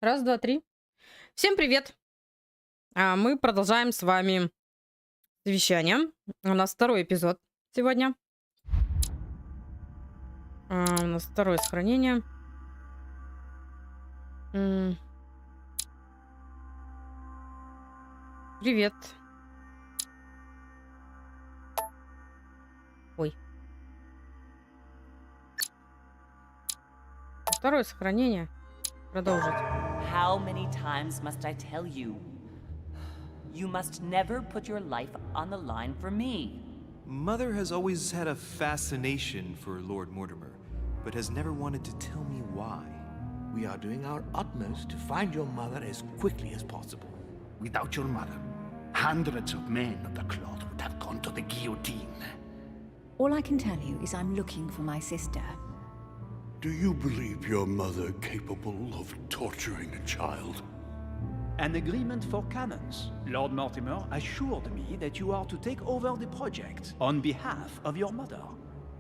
Раз, два, три. Всем привет! Мы продолжаем с вами совещание. У нас второй эпизод сегодня. У нас второе сохранение. Привет. Ой. Второе сохранение. Продолжить. How many times must I tell you? You must never put your life on the line for me. Mother has always had a fascination for Lord Mortimer, but has never wanted to tell me why. We are doing our utmost to find your mother as quickly as possible. Without your mother, hundreds of men of the cloth would have gone to the guillotine. All I can tell you is I'm looking for my sister. Do you believe your mother capable of torturing a child? An agreement for cannons. Lord Mortimer assured me that you are to take over the project on behalf of your mother.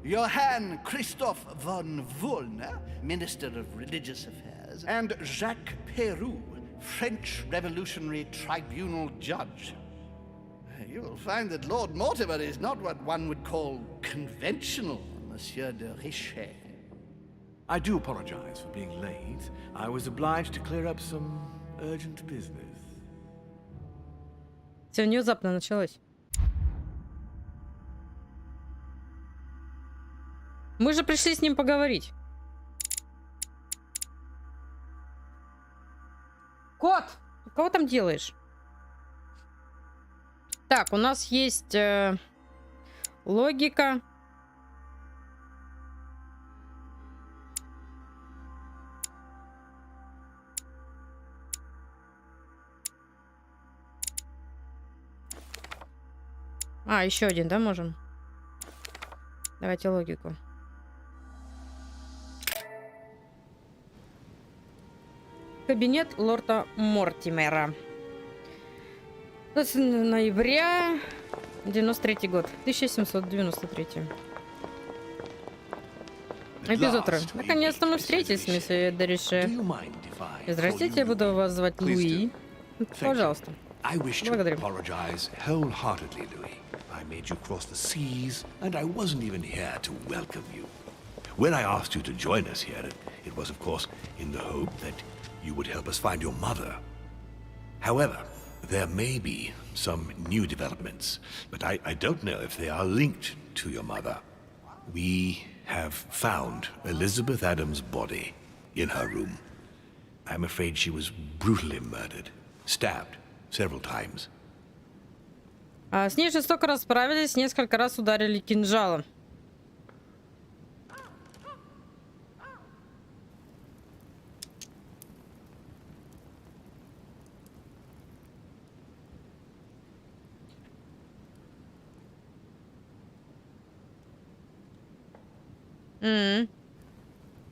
Johann Christoph von Wollner, Minister of Religious Affairs, and Jacques Peroux, French Revolutionary Tribunal Judge. You will find that Lord Mortimer is not what one would call conventional, Monsieur de Richet. I do apologize for being late. I was obliged to clear up some urgent business. Все внезапно началось. Мы же пришли с ним поговорить. Кот! Ты кого там делаешь? Так, у нас есть логика. Еще один, да, можем? Давайте логику. Кабинет лорда Мортимера. 20 ноября 93 год. 1793. Эпизод 2. Наконец-то мы встретились, месье Дерише. Здравствуйте, я буду вас звать Луи. Пожалуйста. I wish to Благодарю. apologize wholeheartedly, Louis. I made you cross the seas, and I wasn't even here to welcome you. When I asked you to join us here, it was, of course, in the hope that you would help us find your mother. However, there may be some new developments, but I don't know if they are linked to your mother. We have found Elizabeth Adams' body in her room. I'm afraid she was brutally murdered, stabbed several times. С ней жестоко расправились, несколько раз ударили кинжалом.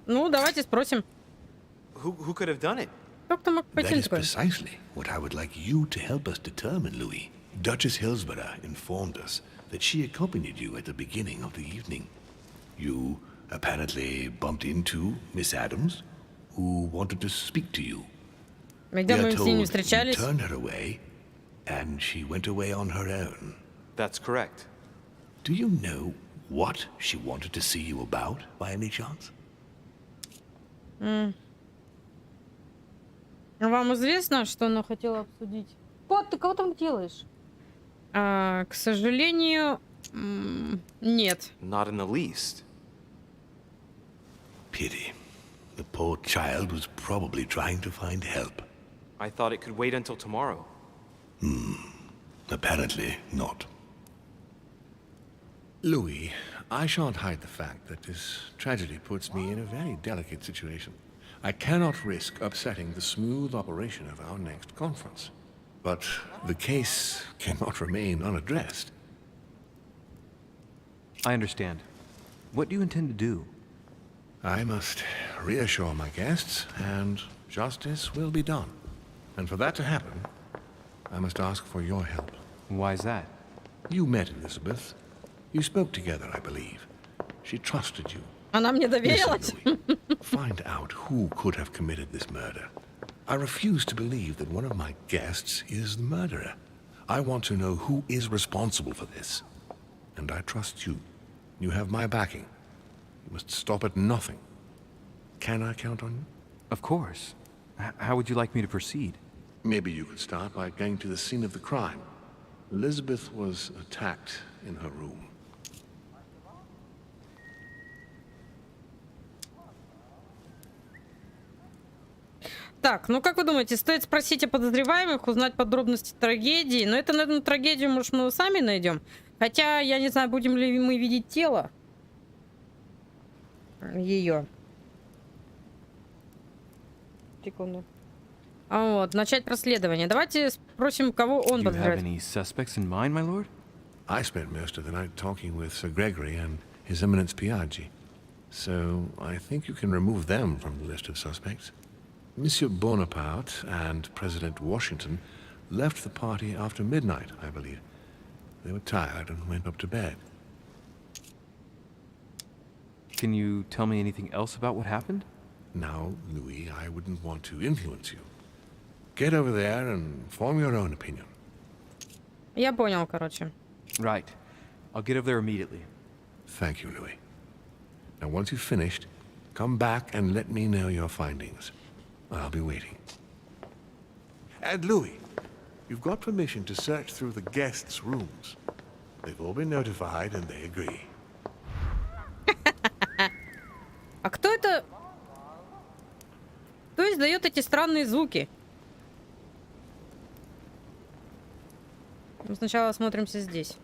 Ну, давайте спросим. Who could have done it? Кто мог That пойти is такое? precisely what I would like you to help us determine, Louis. Duchess Hillsborough informed us that she accompanied you at the beginning of the evening. You apparently bumped into Miss Adams, who wanted to speak to you. Когда We мы are с ней told you встречались, turned her away, and she went away on her own. That's correct. Do you know what she wanted to see you about, by any chance? вам известно, что она хотела обсудить? Кот, ты кого там делаешь? К сожалению, нет. Not in the least. Pity. The poor child was probably trying to find help. I thought it could wait until tomorrow. Apparently not. Louis, I shan't hide the fact that this tragedy puts me in a very delicate situation. I cannot risk upsetting the smooth operation of our next conference. But the case cannot remain unaddressed. I understand. What do you intend to do? I must reassure my guests, and justice will be done. And for that to happen, I must ask for your help. Why is that? You met Elizabeth. You spoke together, I believe. She trusted you. Она мне доверилась. Listen, Louis, find out who could have committed this murder. I refuse to believe that one of my guests is the murderer. I want to know who is responsible for this. And I trust you. You have my backing. You must stop at nothing. Can I count on you? Of course. How would you like me to proceed? Maybe you could start by going to the scene of the crime. Elizabeth was attacked in her room. Так, ну как вы думаете, стоит спросить о подозреваемых, узнать подробности трагедии? Но это, наверное, трагедию, может, мы сами найдем. Хотя, я не знаю, будем ли мы видеть тело ее. Секунду. Вот, начать расследование. Давайте спросим, кого он Do you have подозревает. any suspects in mind, my lord? I spent most of the night talking with Sir Gregory and His Eminence Piaggi. So I think you can remove them from the list of suspects. Monsieur Bonaparte and President Washington left the party after midnight, I believe. They were tired and went up to bed. Can you tell me anything else about what happened? Now, Louis, I wouldn't want to influence you. Get over there and form your own opinion. Я понял, короче. Right. I'll get over there immediately. Thank you, Louis. Now, once you've finished, come back and let me know your findings. I'll be waiting. And Louis, you've got permission to search through the guests' rooms. They've all been notified and they agree. А кто это? Кто издает эти странные звуки? Мы сначала осмотримся здесь.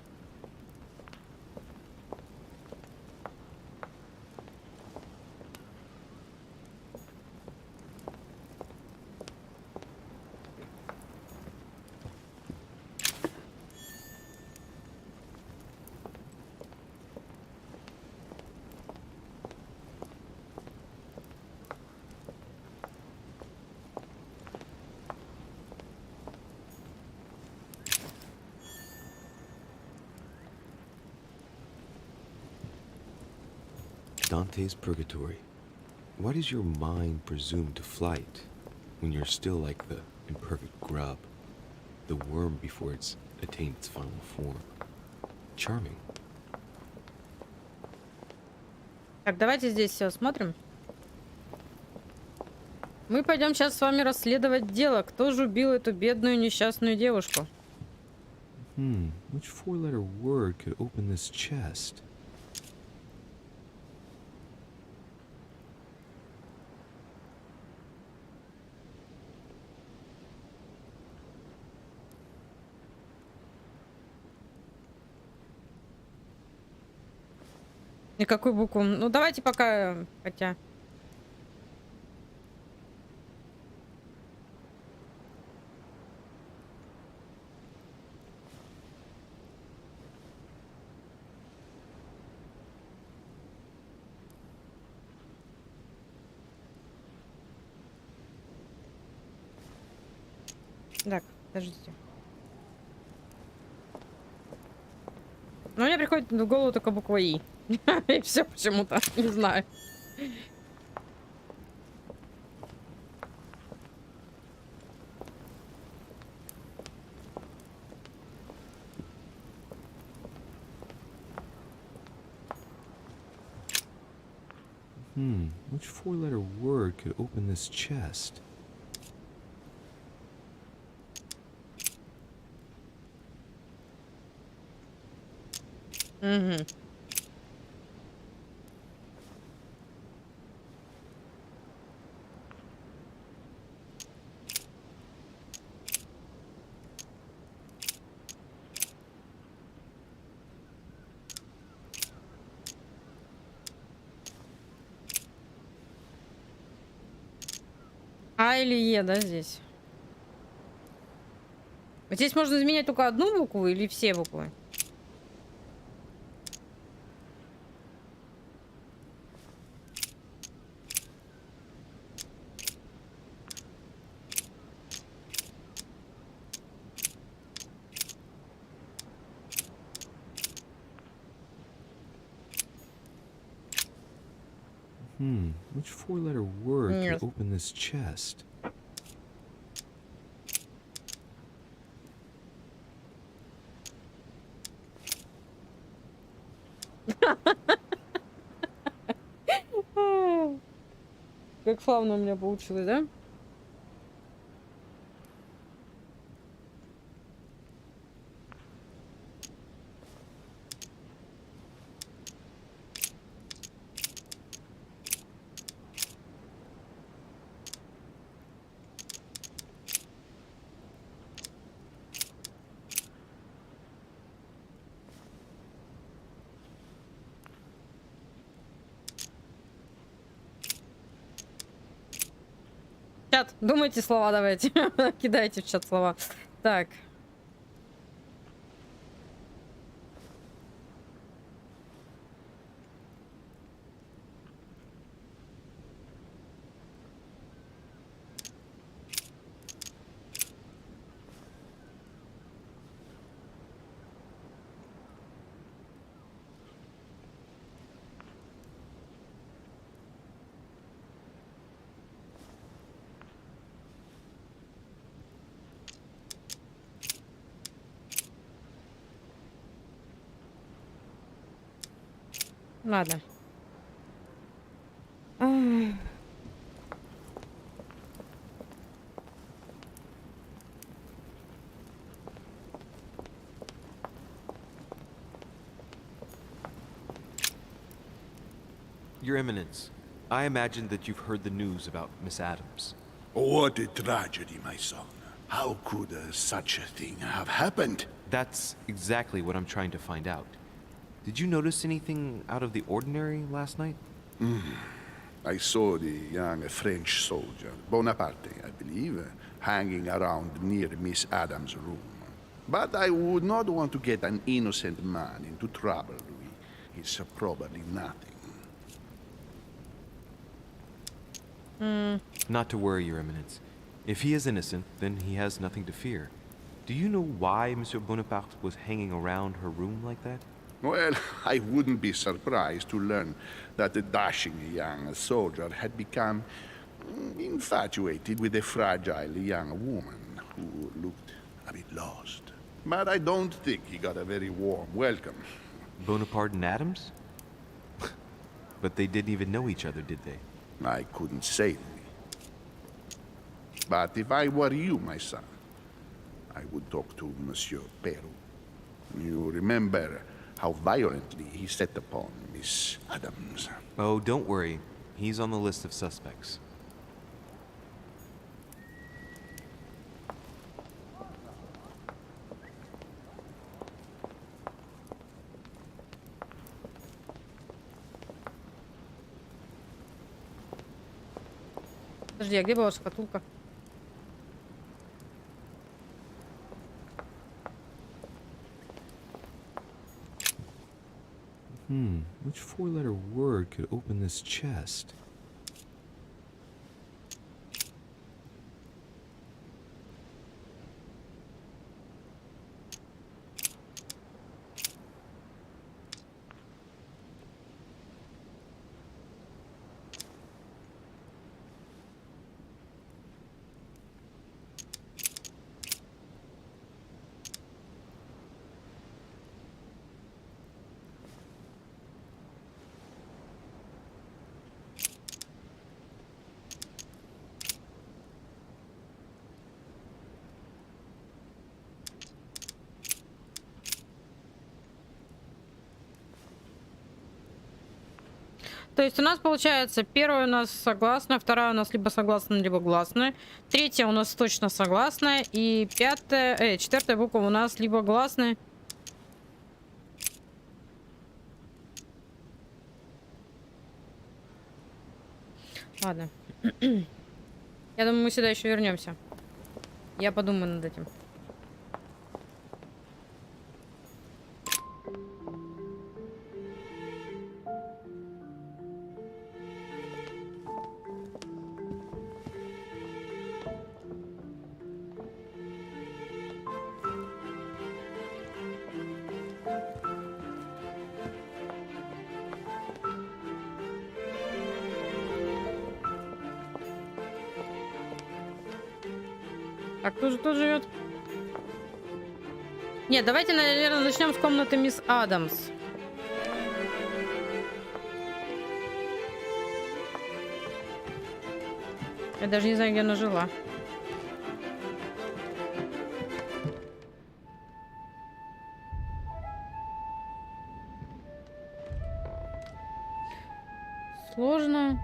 Dante's Purgatory. Why does your mind presume to flight when you're still like the imperfect grub, the worm before it's attained its final form? Charming. Так, давайте здесь все осмотрим. Мы пойдем сейчас с вами расследовать дело. Кто же убил эту бедную несчастную девушку? Which four-letter word could open this chest? И какую букву? Ну, давайте пока, хотя... Так, подождите. Ну, мне приходит в голову только буква И. И все почему-то, не знаю. Which four-letter word could open this chest? Угу. А или Е, да, здесь? Здесь можно изменять только одну букву или все буквы? Which four-letter word Нет. could open this chest? Как славно у меня получилось, да? Чат, думайте слова давайте. Кидайте в чат слова. Так. Ладно. Your Eminence, I imagine that you've heard the news about Miss Adams. What a tragedy, my son. How could such a thing have happened? That's exactly what I'm trying to find out. Did you notice anything out of the ordinary last night? I saw the young French soldier, Bonaparte, I believe, hanging around near Miss Adams' room. But I would not want to get an innocent man into trouble, Louis. It's probably nothing. Not to worry, Your Eminence. If he is innocent, then he has nothing to fear. Do you know why Monsieur Bonaparte was hanging around her room like that? Well, I wouldn't be surprised to learn that the dashing young soldier had become infatuated with a fragile young woman who looked a bit lost. But I don't think he got a very warm welcome. Bonaparte and Adams? But they didn't even know each other, did they? I couldn't say, Louis. But if I were you, my son, I would talk to Monsieur Peru. You remember how violently he set upon Miss Adams. Oh, don't worry. He's on the list of suspects. Подожди, а где была шкатулка? Which four-letter word could open this chest? То есть у нас получается, первая у нас согласная, вторая у нас либо согласная, либо гласная, третья у нас точно согласная, и четвертая буква у нас либо гласная. Ладно. Я думаю, мы сюда еще вернемся. Я подумаю над этим. Так, кто же тут живет? Нет, давайте, наверное, начнем с комнаты мисс Адамс. Я даже не знаю, где она жила. Сложно.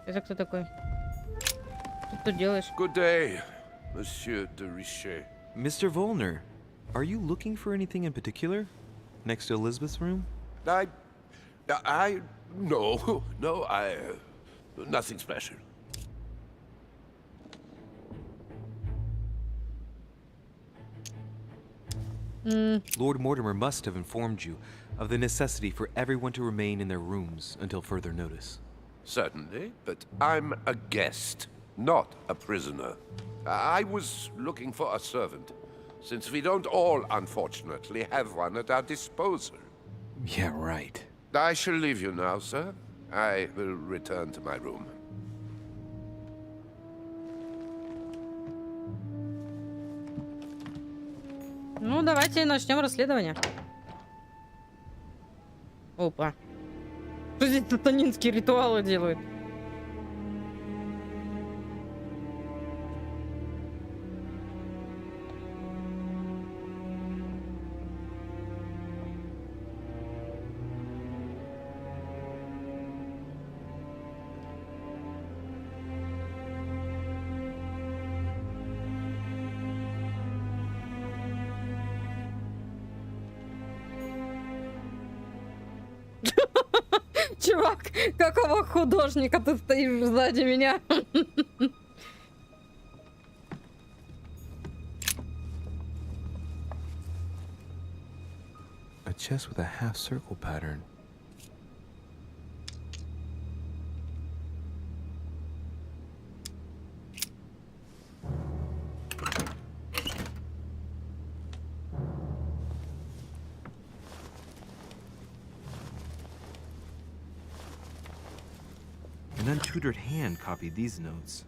Это кто такой? Что ты тут делаешь? Good day, Monsieur de Richet. Mr. Volner, are you looking for anything in particular? Next to Elizabeth's room? No, nothing special. Lord Mortimer must have informed you of the necessity for everyone to remain in their rooms until further notice. Certainly, but I'm a guest, not a prisoner. I was looking for a servant, since we don't all, unfortunately, have one at our disposal. Yeah, right. I shall leave you now, sir. I will return to my room. Ну, давайте начнем расследование. Опа. Что здесь сатанинские ритуалы делают? Чувак, какого художника ты стоишь сзади меня? A chest with a half circle pattern. An untutored hand copied these notes.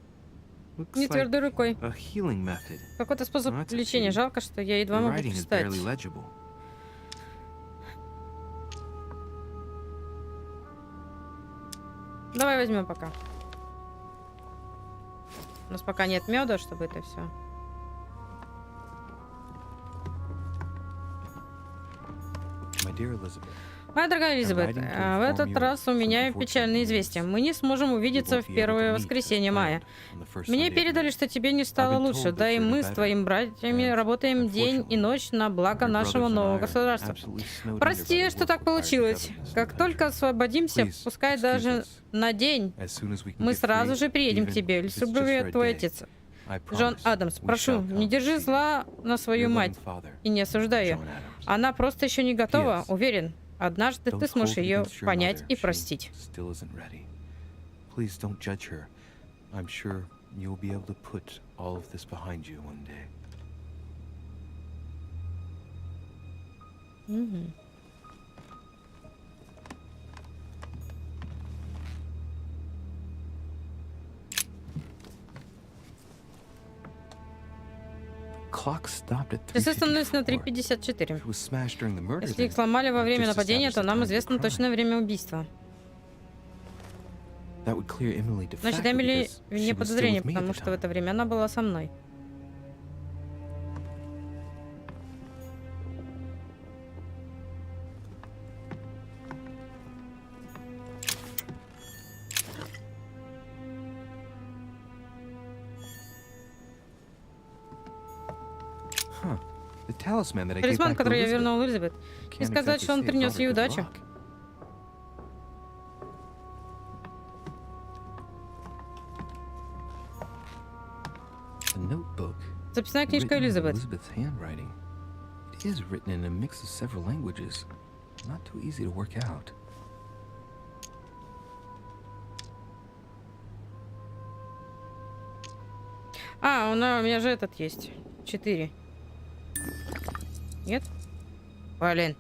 Looks Не like твердой рукой. a healing method. Какой-то способ Ну, это лечения. фиг. Жалко, что я едва The могу writing is прочитать. barely legible. Давай возьмем пока. У нас пока нет меда, чтобы это все. My dear Elizabeth, Моя дорогая Элизабет, в этот раз у меня печальное известие. Мы не сможем увидеться в первое воскресенье мая. Мне передали, что тебе не стало лучше, да и мы с твоими братьями работаем день и ночь на благо нашего нового государства. Прости, что так получилось. Как только освободимся, пускай даже на день, мы сразу же приедем к тебе. Любовь, твой отец. Джон Адамс, прошу, не держи зла на свою мать и не осуждай ее. Она просто еще не готова, уверен. Однажды ты сможешь ее понять и простить. Please don't judge her. I'm sure you'll be able to put all of this behind you one day. Clock stopped at Часы остановились на 3:54. 3:54. It was smashed during the murder. Если их then сломали во время just нападения, established то the нам time of известно the точное crime. время убийства. That would clear Emily de Значит, facto Эмили because вне she was still подозрения, with me at потому the что в time. это время она была со мной. Huh. The talisman that I gave Талисман, back to который я Elizabeth. вернул Элизабет. Не Can't сказать, exactly что он say it принес brought ей her good удачу. luck. The notebook. Записная книжка written in Элизабет. Elizabeth's handwriting. It is written in a mix of several languages. Not too easy to work out. А, у меня же этот есть. 4. Нет? Блин.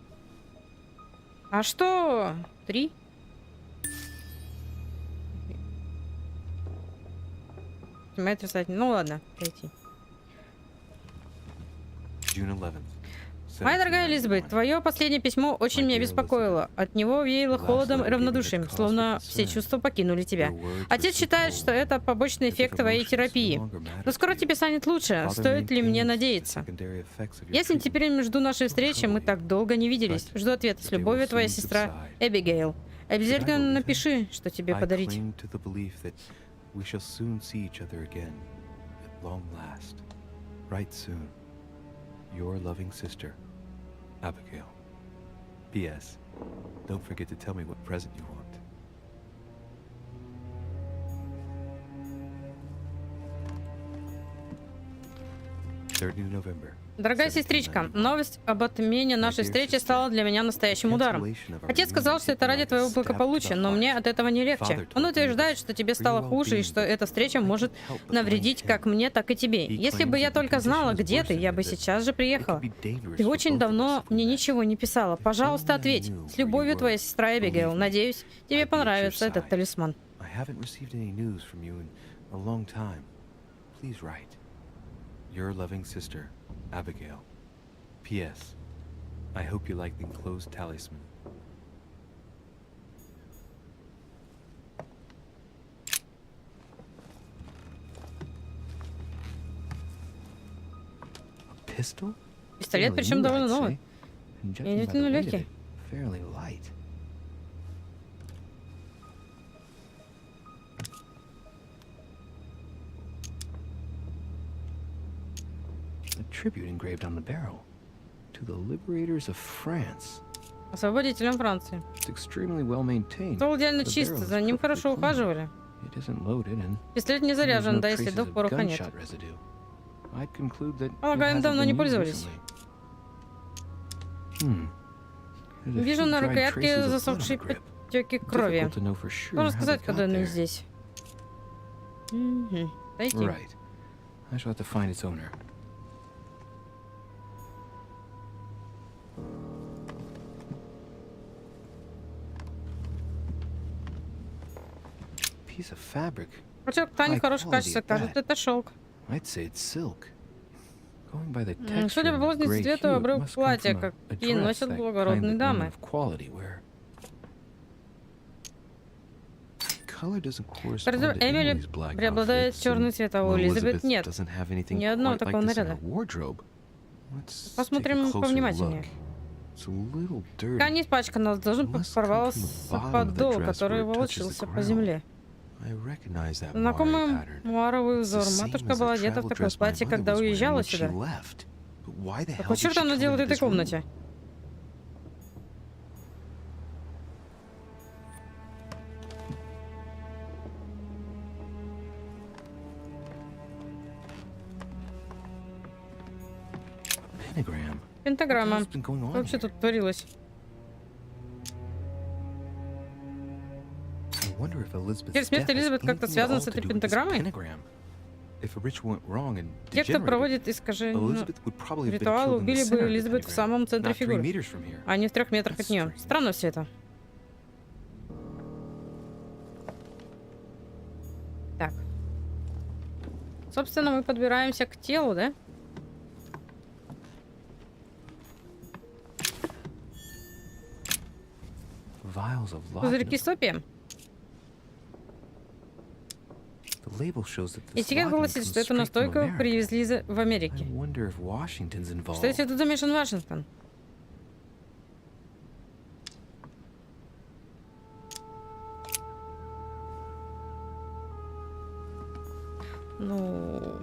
А что? 3? Снимает отрицательный. Ну ладно, пройти. June 11th. Моя дорогая Элизабет, твое последнее письмо очень меня беспокоило. От него веяло холодом и равнодушием, словно все чувства покинули тебя. Отец считает, что это побочный эффект твоей терапии. Но скоро тебе станет лучше. Стоит ли мне надеяться? Если теперь жду нашей встречи, мы так долго не виделись. Жду ответа. С любовью, твоя сестра Эбигейл. Обязательно напиши, что тебе подарить. Your loving sister, Abigail. P.S. Don't forget to tell me what present you want. November. Дорогая сестричка, новость об отмене нашей встречи стала для меня настоящим ударом. Отец сказал, что это ради твоего благополучия, но мне от этого не легче. Он утверждает, что тебе стало хуже и что эта встреча может навредить как мне, так и тебе. Если бы я только знала, где ты, я бы сейчас же приехала. Ты очень давно мне ничего не писала. Пожалуйста, ответь. С любовью, твоя сестра Эбигейл. Надеюсь, тебе понравится этот талисман. Your loving sister, Abigail. P.S. I hope you like the enclosed talisman. A pistol? Пистолет, причем довольно новый. И действительно легкий. Fairly light. A tribute engraved on the barrel to the liberators of France. Освободителем Франции. It's extremely well maintained. Ствол идеально чист, за ним хорошо ухаживали. It isn't loaded and Пистолет не заряжен, да и следов пороха нет. Полагаю, им давно не пользовались. Вижу на рукоятке засохшие подтеки крови. Можно сказать, когда они здесь. Дойти. Right. I shall have to find its owner. Piece of fabric. Пучок ткани хорошего качества, кажется, это шелк. I'd say it's silk. Going by the texture Судя по and влажности gray цвета, hue, it обрыв must come платья, from a какие dress, носят that благородные kind that дамы. women of quality wear. Color doesn't correspond Коридор to Эмили Emily's black преобладает outfits, черный and цвет, а у Элизабет нет. Doesn't have anything Ни одного quite like такого this in наряда. her wardrobe. Let's Посмотрим take a closer повнимательнее. look. It's a little dirty. Ткань испачкана, должен Must come порвался from the bottom of the подол, dress который where it touches волочился the по ground. земле. I recognize that Знакомый wiry pattern. муаровый узор. It's the same Матушка as the была одета в travel такое dress my платье, mother когда was wearing уезжала when she сюда. left. But why the hell Какой did черт she она come делает в into этой this room? комнате? Pentagram. Пентаграмма. What's been going on Что вообще here? тут творилось? I wonder if Elizabeth's Теперь смерть death has Элизабет как-то anything at связана all с to этой do with this пентаграммой? pentagram. If a ritual went wrong and Те, кто degenerated, проводит искажение Elizabeth would probably have been ритуала, killed in the убили center бы of the Элизабет в pentagram, самом центре not 3 фигуры, meters from here. а не в 3 метрах от нее. Странно все это. Так. Собственно, мы подбираемся к телу, да? Vials of Пузырьки laudanum. с опием. The label shows that this Этикет laudanum гласит, comes что эту straight from настойку America. привезли в I Америке. wonder if Washington's Что involved. если тут замешан Вашингтон? Ну...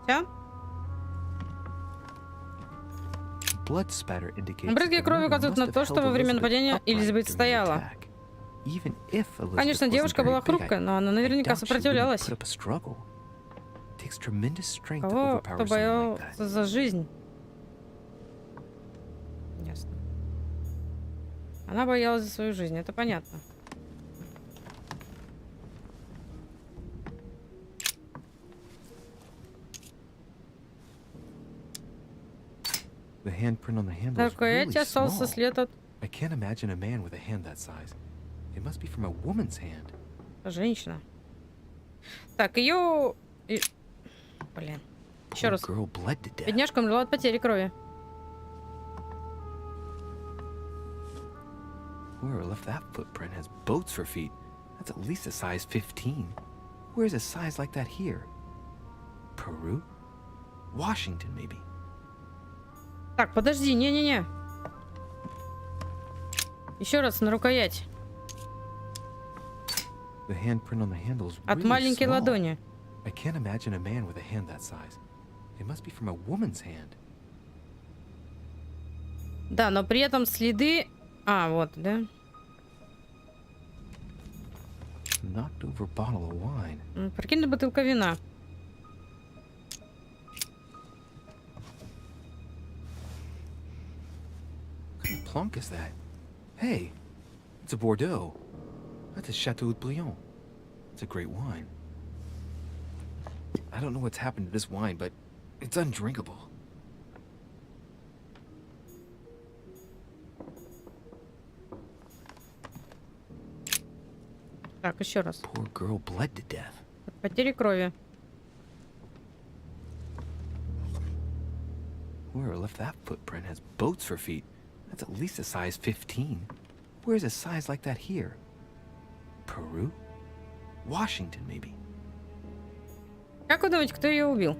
Всё? Blood spatter indicates Брызги that the крови murderer указывают на must то, have что held во время Elizabeth нападения upright Элизабет during the стояла. attack. Even if Elizabeth Конечно, wasn't девушка very была big, хрупкая, но она наверняка I doubt she wouldn't сопротивлялась. put up a struggle. It takes tremendous strength to Кого, overpower кто someone like that. боялся за жизнь? Ясно. Она боялась за свою жизнь, это понятно. The handprint on the handle На is рукояти really остался small. след от... I can't imagine a man with a hand that size. It must be from a woman's hand. Женщина. Так, ее... Блин. Еще раз. Girl bled to death. Бедняжка умерла от потери крови. Whoever left that footprint has boats for feet. That's at least a size 15. Where's a size like that here? Peru? Washington, maybe. Так, подожди, не-не-не. Еще раз на рукоять. The handprint on the handle is От really маленькой small. ладони. I can't imagine a man with a hand that size. It must be from a woman's hand. Да, но при этом следы... А, вот, да. Knocked over bottle of wine. Прикинь, бутылка вина. What kind of plonk is that? Hey, it's a Bordeaux. That's a Chateau de Briand. It's a great wine. I don't know what's happened to this wine, but it's undrinkable. Так, еще раз. Poor girl bled to death. От потери крови. Whoever left that footprint has boats for feet. That's at least a size 15. Where's a size like that here? Peru? Washington, maybe. Как вы думаете, кто ее убил?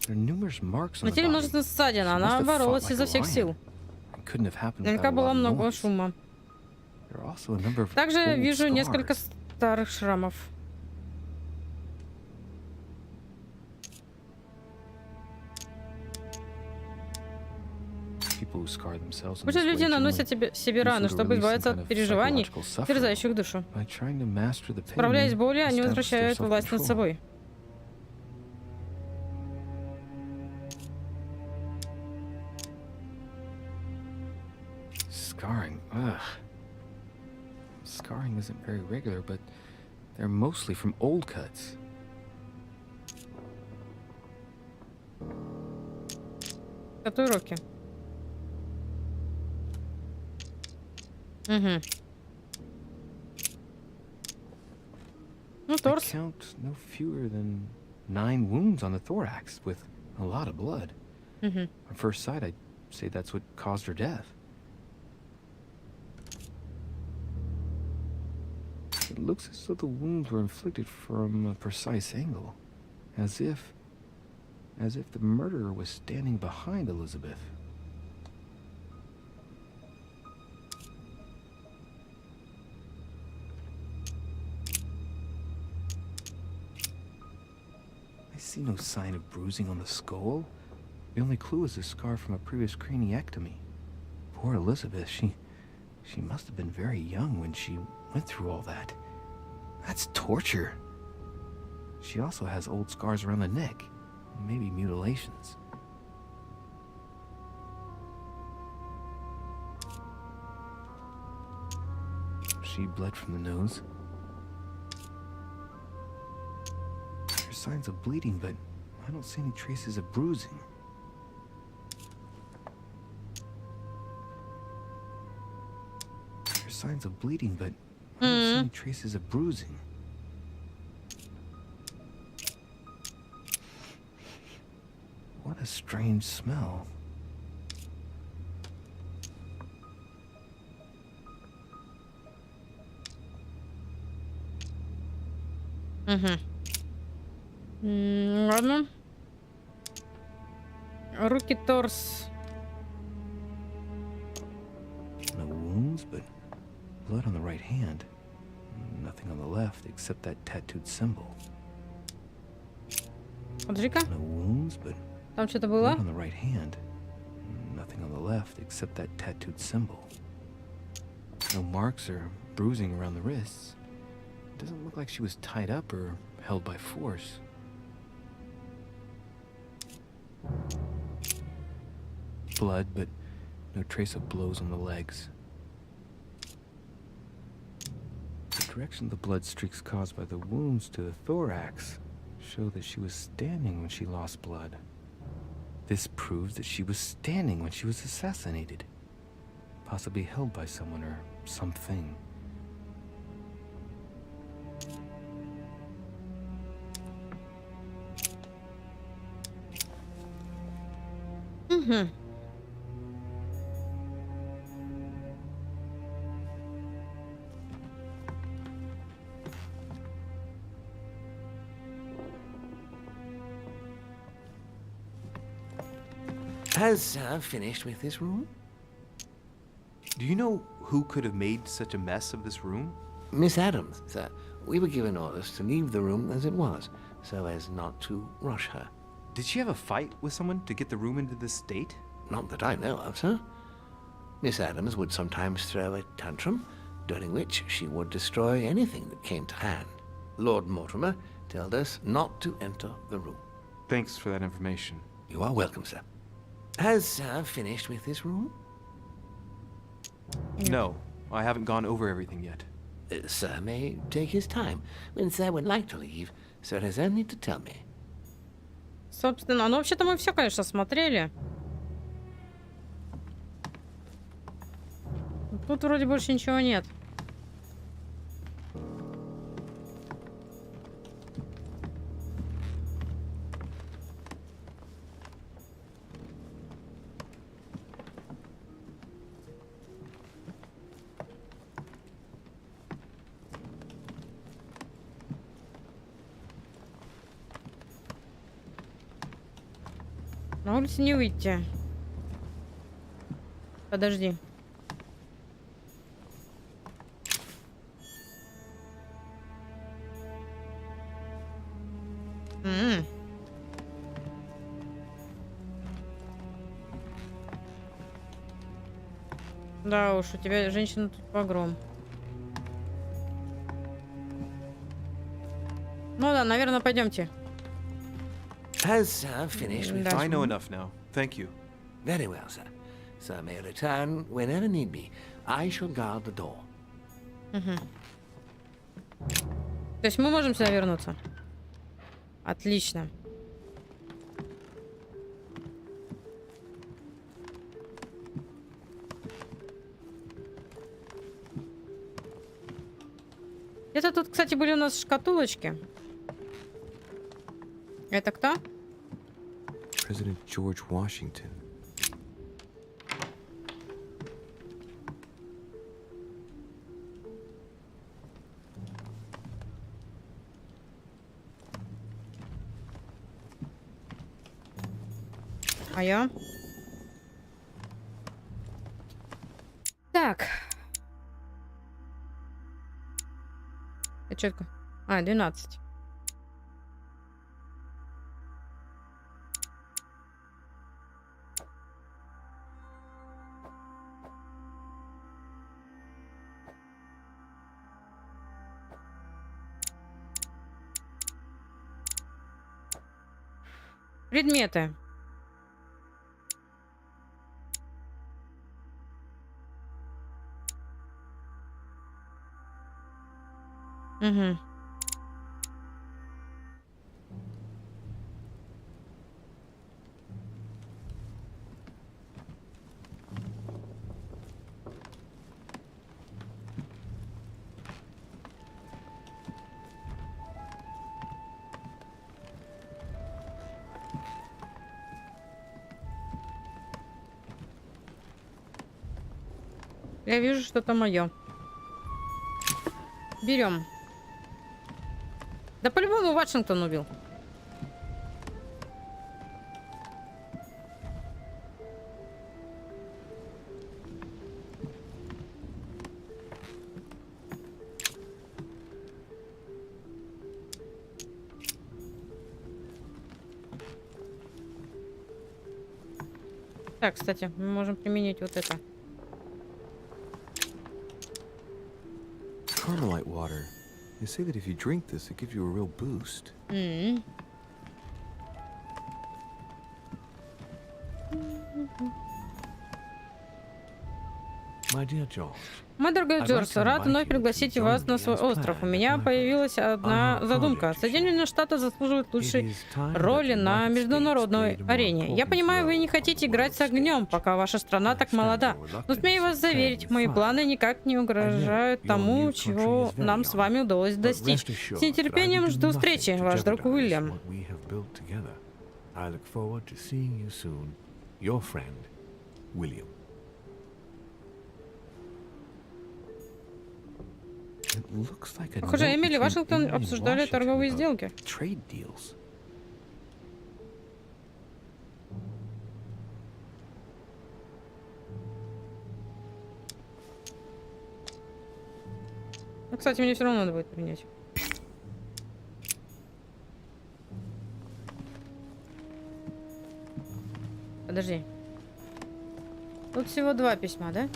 There are numerous marks on На the теле body. множество ссадин, She она must have боролась fought like изо a всех lion. сил. It couldn't have happened Наверняка without a было lot of много noise. шума. There are also a number of Также old вижу несколько scars. старых шрамов. People who scar themselves in Пусть this way люди наносят generally себе раны, do so to чтобы relieve some избавиться kind от of переживаний, psychological suffering. терзающих душу. By trying to master the pain, Справляясь с болью, они establish their возвращают власть над self-control. собой. Scarring, ugh. Scarring isn't very regular, but they're mostly from old cuts. Татуировки. Угу. Ну, I торс. count no fewer than 9 wounds on the thorax, with a lot of blood. Угу. On first sight, I'd say that's what caused her death. It looks as though the wounds were inflicted from a precise angle, as if the murderer was standing behind Elizabeth. I see no sign of bruising on the skull. The only clue is a scar from a previous craniectomy. Poor Elizabeth, she must have been very young when she went through all that. That's torture. She also has old scars around the neck, maybe mutilations. She bled from the nose. There are signs of bleeding, but I don't see any traces of bruising. There are signs of bleeding, but I don't see any traces of bruising. What a strange smell. Угу. Ладно. Руки, торс. No wounds, but blood on the right hand. Nothing on the left except that tattooed symbol. Подожди-ка. No wounds, but Там что-то blood было? on the right hand. Nothing on the left except that tattooed symbol. No marks or bruising around the wrists. It doesn't look like she was tied up or held by force. Blood, but no trace of blows on the legs. The direction of the blood streaks caused by the wounds to the thorax show that she was standing when she lost blood. This proves that she was standing when she was assassinated, possibly held by someone or something. Угу. Has Sir finished with this room? Do you know who could have made such a mess of this room? Miss Adams, sir. We were given orders to leave the room as it was, so as not to rush her. Did she have a fight with someone to get the room into this state? Not that I know of, sir. Miss Adams would sometimes throw a tantrum, during which she would destroy anything that came to hand. Lord Mortimer told us not to enter the room. Thanks for that information. You are welcome, sir. Has Sir finished with this room? No, I haven't gone over everything yet. Sir may take his time. When Sir would like to leave, Sir has only to tell me. Собственно, ну вообще-то мы все, конечно, смотрели. Тут вроде больше ничего нет. На улице не выйти. Подожди. Да уж, у тебя женщина тут погром. Ну да, наверное, пойдемте. Has Sir finished with I this know room? enough now. Thank you. Very well, sir. Sir may return whenever need be. I shall guard the door. То есть мы можем сюда вернуться? Отлично. Это тут, кстати, были у нас шкатулочки. Это кто? President George Washington. А я? Так. Это что такое? А, 12. Предметы. Угу. Я вижу что-то мое. Берем. Да по-любому Вашингтон убил. Так, кстати, мы можем применить вот это. water. They say that if you drink this, it gives you a real boost. My dear George, Мой дорогой Джордж, рад вновь пригласить вас на свой остров. У меня появилась одна задумка. Соединенные Штаты заслуживают лучшей роли на международной арене. Я понимаю, вы не хотите играть с огнем, пока ваша страна так молода. Но смею вас заверить, мои планы никак не угрожают тому, чего нам с вами удалось достичь. С нетерпением жду встречи, ваш друг Уильям. I look forward to seeing you soon. Your friend, William. Похоже, Эмили и Вашингтон обсуждали торговые сделки. Ну, кстати, мне все равно надо будет поменять. Подожди. Тут всего 2 письма, да?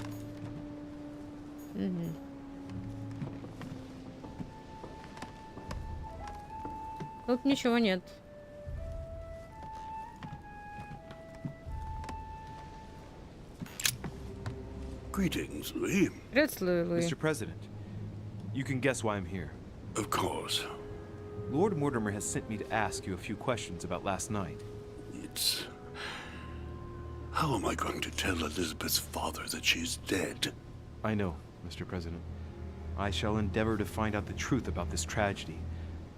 Угу. Тут ничего нет. Greetings, Louis. Приветствую, Луи. Mr. President, you can guess why I'm here. Of course. Lord Mortimer has sent me to ask you a few questions about last night. It's... How am I going to tell Elizabeth's father that she's dead? I know, Mr. President. I shall endeavor to find out the truth about this tragedy.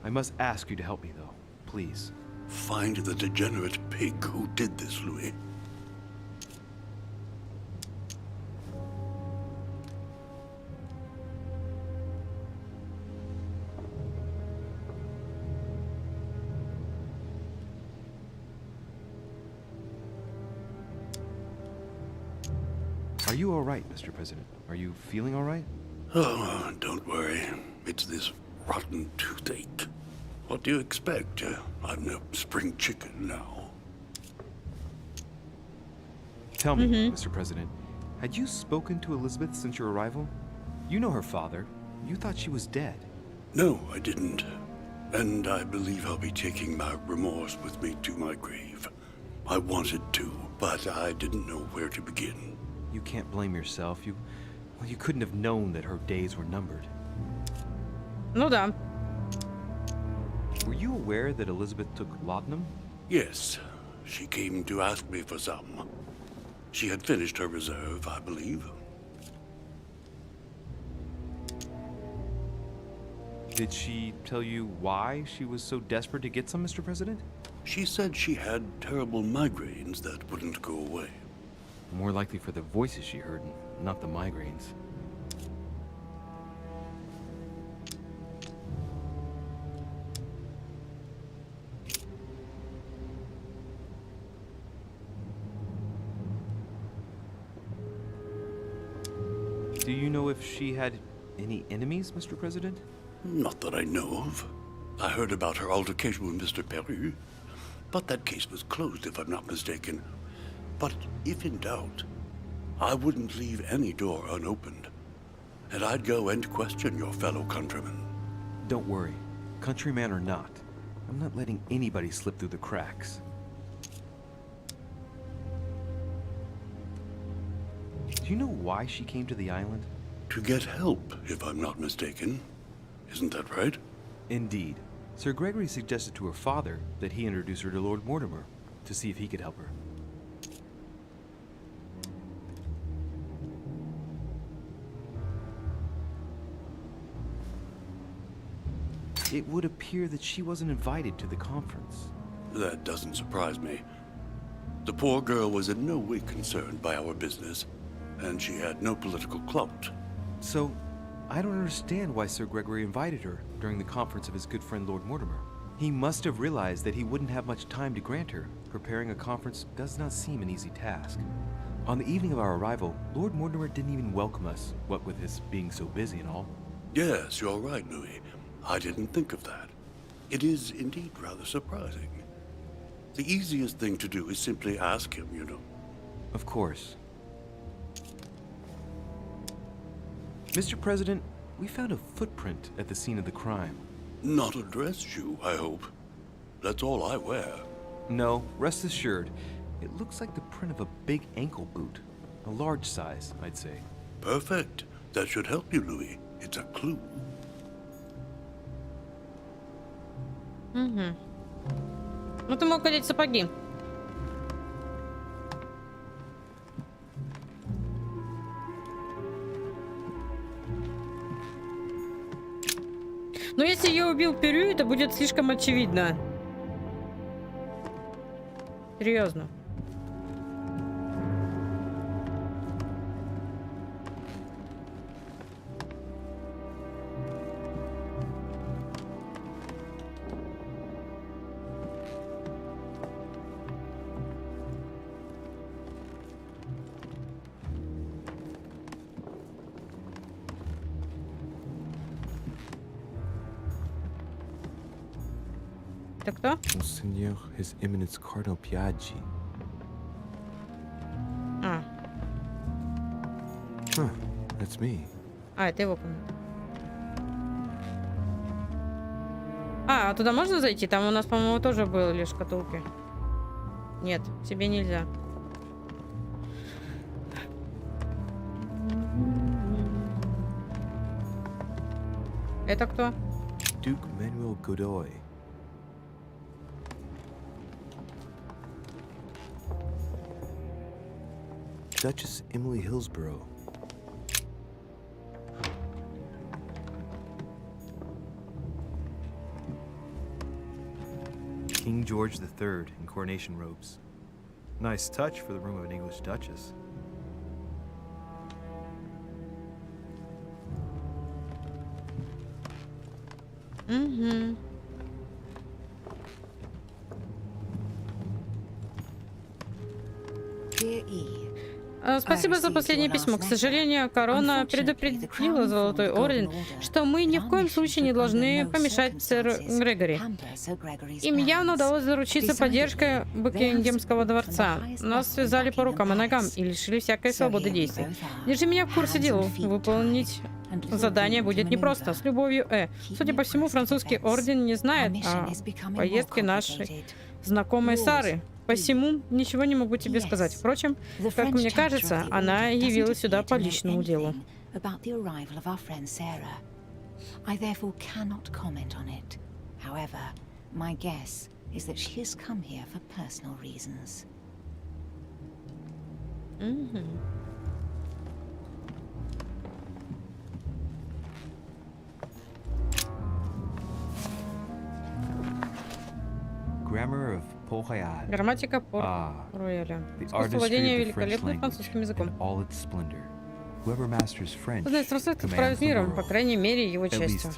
I must ask you to help me, though. Please. Find the degenerate pig who did this, Louis. Are you all right, Mr. President? Are you feeling all right? Oh, don't worry. It's this rotten toothache. What do you expect? I'm no spring chicken now. Tell me, Mr. President, had you spoken to Elizabeth since your arrival? You know her father. You thought she was dead. No, I didn't. And I believe I'll be taking my remorse with me to my grave. I wanted to, but I didn't know where to begin. You can't blame yourself. You couldn't have known that her days were numbered. Ну да. Were you aware that Elizabeth took laudanum? Yes, she came to ask me for some. She had finished her reserve, I believe. Did she tell you why she was so desperate to get some, Mr. President? She said she had terrible migraines that wouldn't go away. More likely for the voices she heard, not the migraines. Do you know if she had any enemies, Mr. President? Not that I know of. I heard about her altercation with Mr. Peru, but that case was closed, if I'm not mistaken. But if in doubt, I wouldn't leave any door unopened, and I'd go and question your fellow countrymen. Don't worry, countryman or not, I'm not letting anybody slip through the cracks. Do you know why she came to the island? To get help, if I'm not mistaken. Isn't that right? Indeed. Sir Gregory suggested to her father that he introduce her to Lord Mortimer to see if he could help her. It would appear that she wasn't invited to the conference. That doesn't surprise me. The poor girl was in no way concerned by our business, and she had no political clout. So, I don't understand why Sir Gregory invited her during the conference of his good friend Lord Mortimer. He must have realized that he wouldn't have much time to grant her. Preparing a conference does not seem an easy task. On the evening of our arrival, Lord Mortimer didn't even welcome us, what with his being so busy and all. Yes, you're right, Louis. I didn't think of that. It is indeed rather surprising. The easiest thing to do is simply ask him, you know. Of course. Mr. President, We found a footprint at the scene of the crime. Not a dress shoe, I hope. That's all I wear. No, rest assured. It looks like the print of a big ankle boot. A large size, I'd say. Perfect. That should help you, Louis. It's a clue. Угу. Ну ты мог одеть сапоги. Но если я убил Перю, это будет слишком очевидно. Серьезно. Это кто? Monseigneur, His Eminence Cardinal Piaggi. А. Huh, that's me. А, это его комната. А туда можно зайти? Там у нас, по-моему, тоже были шкатулки. Нет, тебе нельзя. Это кто? Duke Manuel Godoy. Duchess Emily Hillsborough. King George III in coronation robes. Nice touch for the room of an English duchess. Угу. Dear E, Спасибо за последнее письмо. К сожалению, корона предупредила Золотой Орден, что мы ни в коем случае не должны помешать сэру Грегори. Им явно удалось заручиться поддержкой Букингемского дворца. Нас связали по рукам и ногам и лишили всякой свободы действий. Держи меня в курсе дела. Выполнить задание будет непросто. С любовью, Э. Судя по всему, французский орден не знает о поездке нашей знакомой Сары. Посему ничего не могу тебе сказать. Впрочем, как мне кажется, она явилась сюда по личному делу. Grammar of Port Royal. Грамматика Порт-Рояля. Искусство владения великолепным французским языком. Знать французский правит миром, по крайней мере, его частью.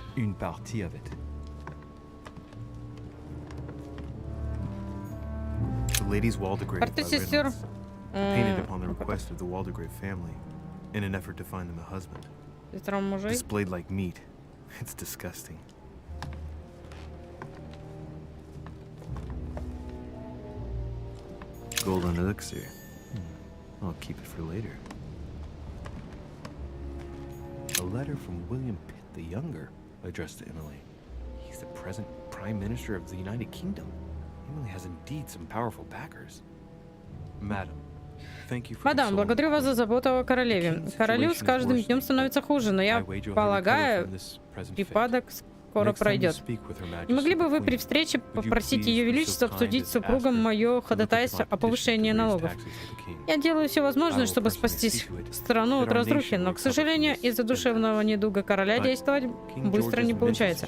Портрет сестер. Painted upon the request of the Waldegrave family, in an effort to find them a husband. Сестрам мужей. Displayed like meat. It's disgusting. Golden elixir. I'll keep it for later. A letter from William Pitt the Younger, addressed to Emily. He's the present Prime Minister of the United Kingdom. Emily has indeed some powerful backers. Madam, thank you for Мадам, благодарю вас за заботу о королеве. Королю с каждым днем становится хуже, но я полагаю, припадок скоро пройдет. Не могли бы вы при встрече попросить Ее Величество обсудить с супругом мое ходатайство о повышении налогов? Я делаю все возможное, чтобы спасти страну от разрухи, но, к сожалению, из-за душевного недуга короля действовать быстро не получается.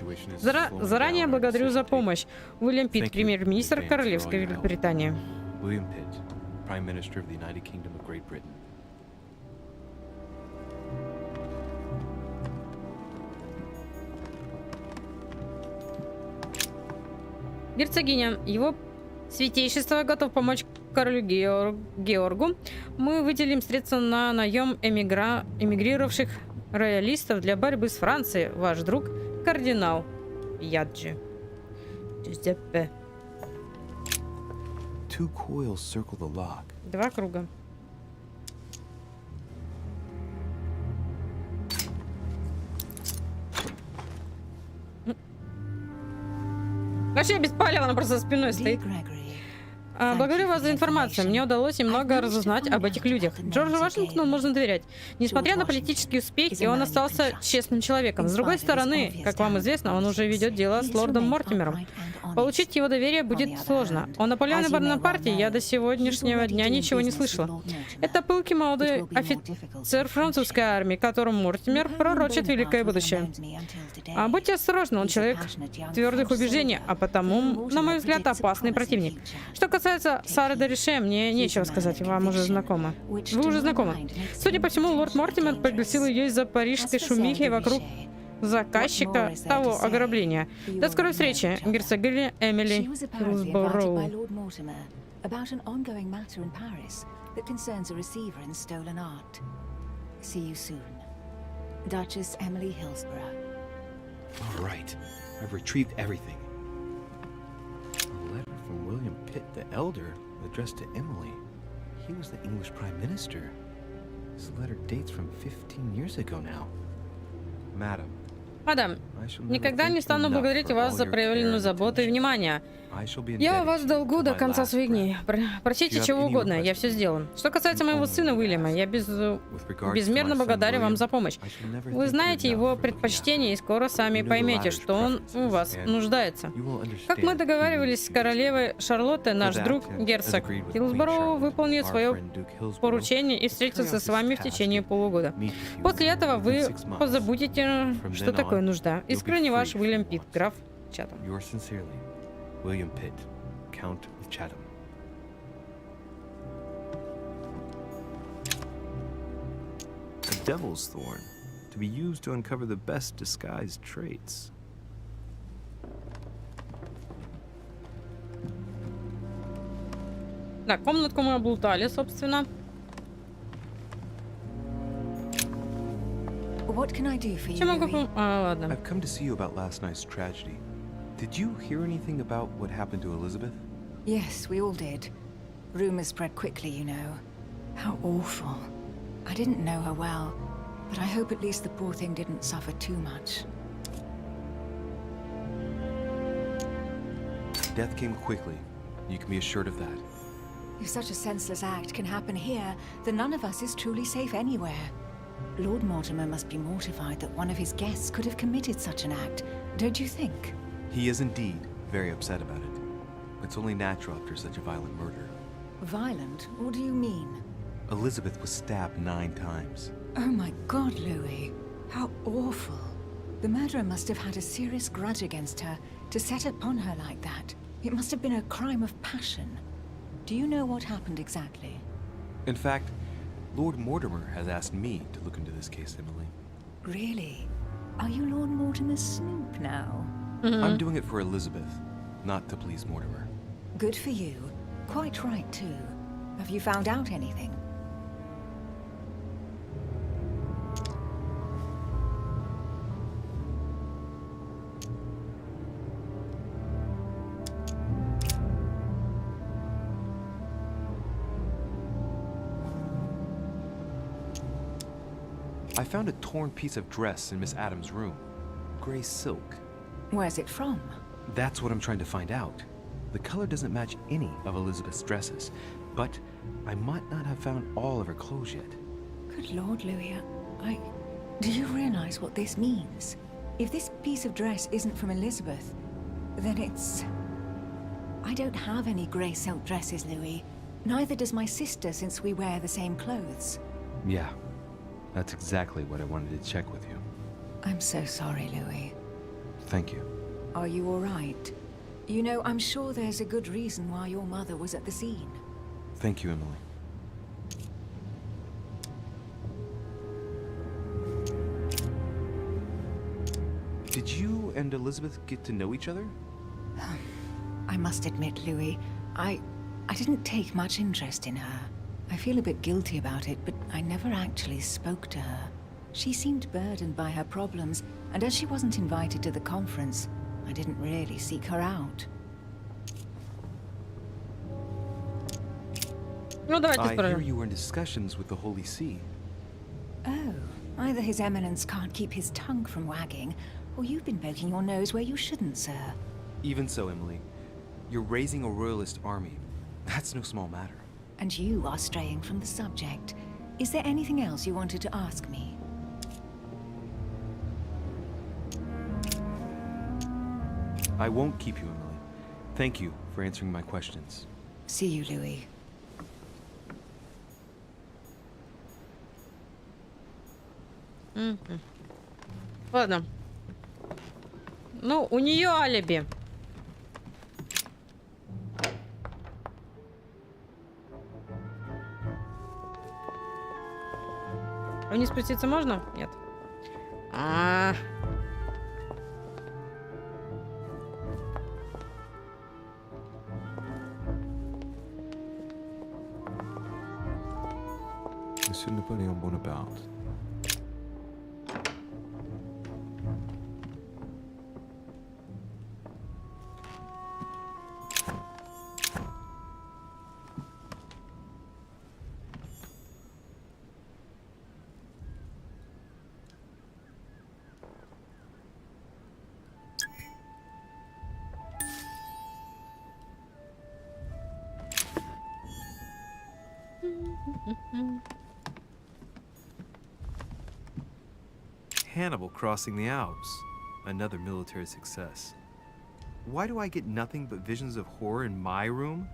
Заранее благодарю за помощь. Уильям Питт, премьер-министр Королевской Великобритании. Герцогиня, его святейшество готов помочь королю Георгу. Мы выделим средства на наем эмигрировавших роялистов для борьбы с Францией. Ваш друг, кардинал Яджи. Джузеппе. Два круга. вообще без палева, она просто за спиной Dear стоит. Gregory, Благодарю вас за информацию. Мне удалось немного разузнать об этих людях. Джорджу Вашингтону можно доверять. Несмотря на политические успехи, он остался честным человеком. С другой стороны, как вам известно, он уже ведет дело с лордом Мортимером. Получить его доверие будет сложно. О Наполеоне Бонапарте я до сегодняшнего дня ничего не слышала. Это пылкий молодой офицер французской армии, которому Мортимер пророчит великое будущее. Будьте осторожны, он человек твердых убеждений, а потому, на мой взгляд, опасный противник. Что касается Сары Дорише, мне нечего сказать, вам уже знакомо. Вы уже знакомы. Судя по всему, лорд Мортимер пригласил ее из-за парижской шумихи вокруг заказчика того ограбления. До скорой встречи, герцогиня Эмили Хилсбороу. All right. I've retrieved everything. A letter from William Pitt the Elder, addressed to Emily. He was the English Prime Minister. This letter dates from 15 years ago now. Madam, Мадам, никогда не стану благодарить вас за проявленную заботу и внимание. Я у вас в долгу до конца своих дней. Просите чего угодно, я все сделаю. Что касается моего сына Уильяма, я безмерно благодарен вам за помощь. Вы знаете его предпочтения и скоро сами поймете, что он у вас нуждается. Как мы договаривались с королевой Шарлоттой, наш друг герцог Хилсбороу выполнит свое поручение и встретится с вами в течение полугода. После этого вы позабудете, что такое нужда. Искренне ваш Уильям Питт, граф Чатам. William Pitt, Count of Chatham. A devil's thorn, to be used to uncover the best disguised traits. Да, комнатку мы облутали, собственно. What can I do for you, Чем могу Louis? ладно. I've come to see you about last night's tragedy. Did you hear anything about what happened to Elizabeth? Yes, we all did. Rumors spread quickly, you know. How awful. I didn't know her well, but I hope at least the poor thing didn't suffer too much. Death came quickly. You can be assured of that. If such a senseless act can happen here, then none of us is truly safe anywhere. Lord Mortimer must be mortified that one of his guests could have committed such an act, don't you think? He is indeed very upset about it. It's only natural after such a violent murder. Violent? What do you mean? Elizabeth was stabbed 9 times. Oh my God, Louis. How awful. The murderer must have had a serious grudge against her to set upon her like that. It must have been a crime of passion. Do you know what happened exactly? In fact, Lord Mortimer has asked me to look into this case, Emily. Really? Are you Lord Mortimer's snoop now? I'm doing it for Elizabeth, not to please Mortimer. Good for you. Quite right, too. Have you found out anything? I found a torn piece of dress in Miss Adams' room. Gray silk. Where's it from? That's what I'm trying to find out. The color doesn't match any of Elizabeth's dresses, but I might not have found all of her clothes yet. Good Lord, Louis, Do you realize what this means? If this piece of dress isn't from Elizabeth, then it's... I don't have any grey silk dresses, Louis. Neither does my sister, since we wear the same clothes. Yeah, that's exactly what I wanted to check with you. I'm so sorry, Louis. Thank you. Are you all right? You know, I'm sure there's a good reason why your mother was at the scene. Thank you, Emily. Did you and Elizabeth get to know each other? I must admit, Louis, I didn't take much interest in her. I feel a bit guilty about it, but I never actually spoke to her. She seemed burdened by her problems, and as she wasn't invited to the conference, I didn't really seek her out. Ну, давайте I hear спросим. you were in discussions with the Holy See. Oh, either His Eminence can't keep his tongue from wagging, or you've been poking your nose where you shouldn't, sir. Even so, Emily, you're raising a royalist army. That's no small matter. And you are straying from the subject. Is there anything else you wanted to ask me? I won't keep you, Emily. Thank you for answering my questions. See you, Louis. Ладно. Ну, у нее алиби. Вниз спуститься можно? Нет. Monsieur Napoleon Bonaparte. Hannibal crossing the Alps. Another military success. Why do I get nothing but visions of horror in my room?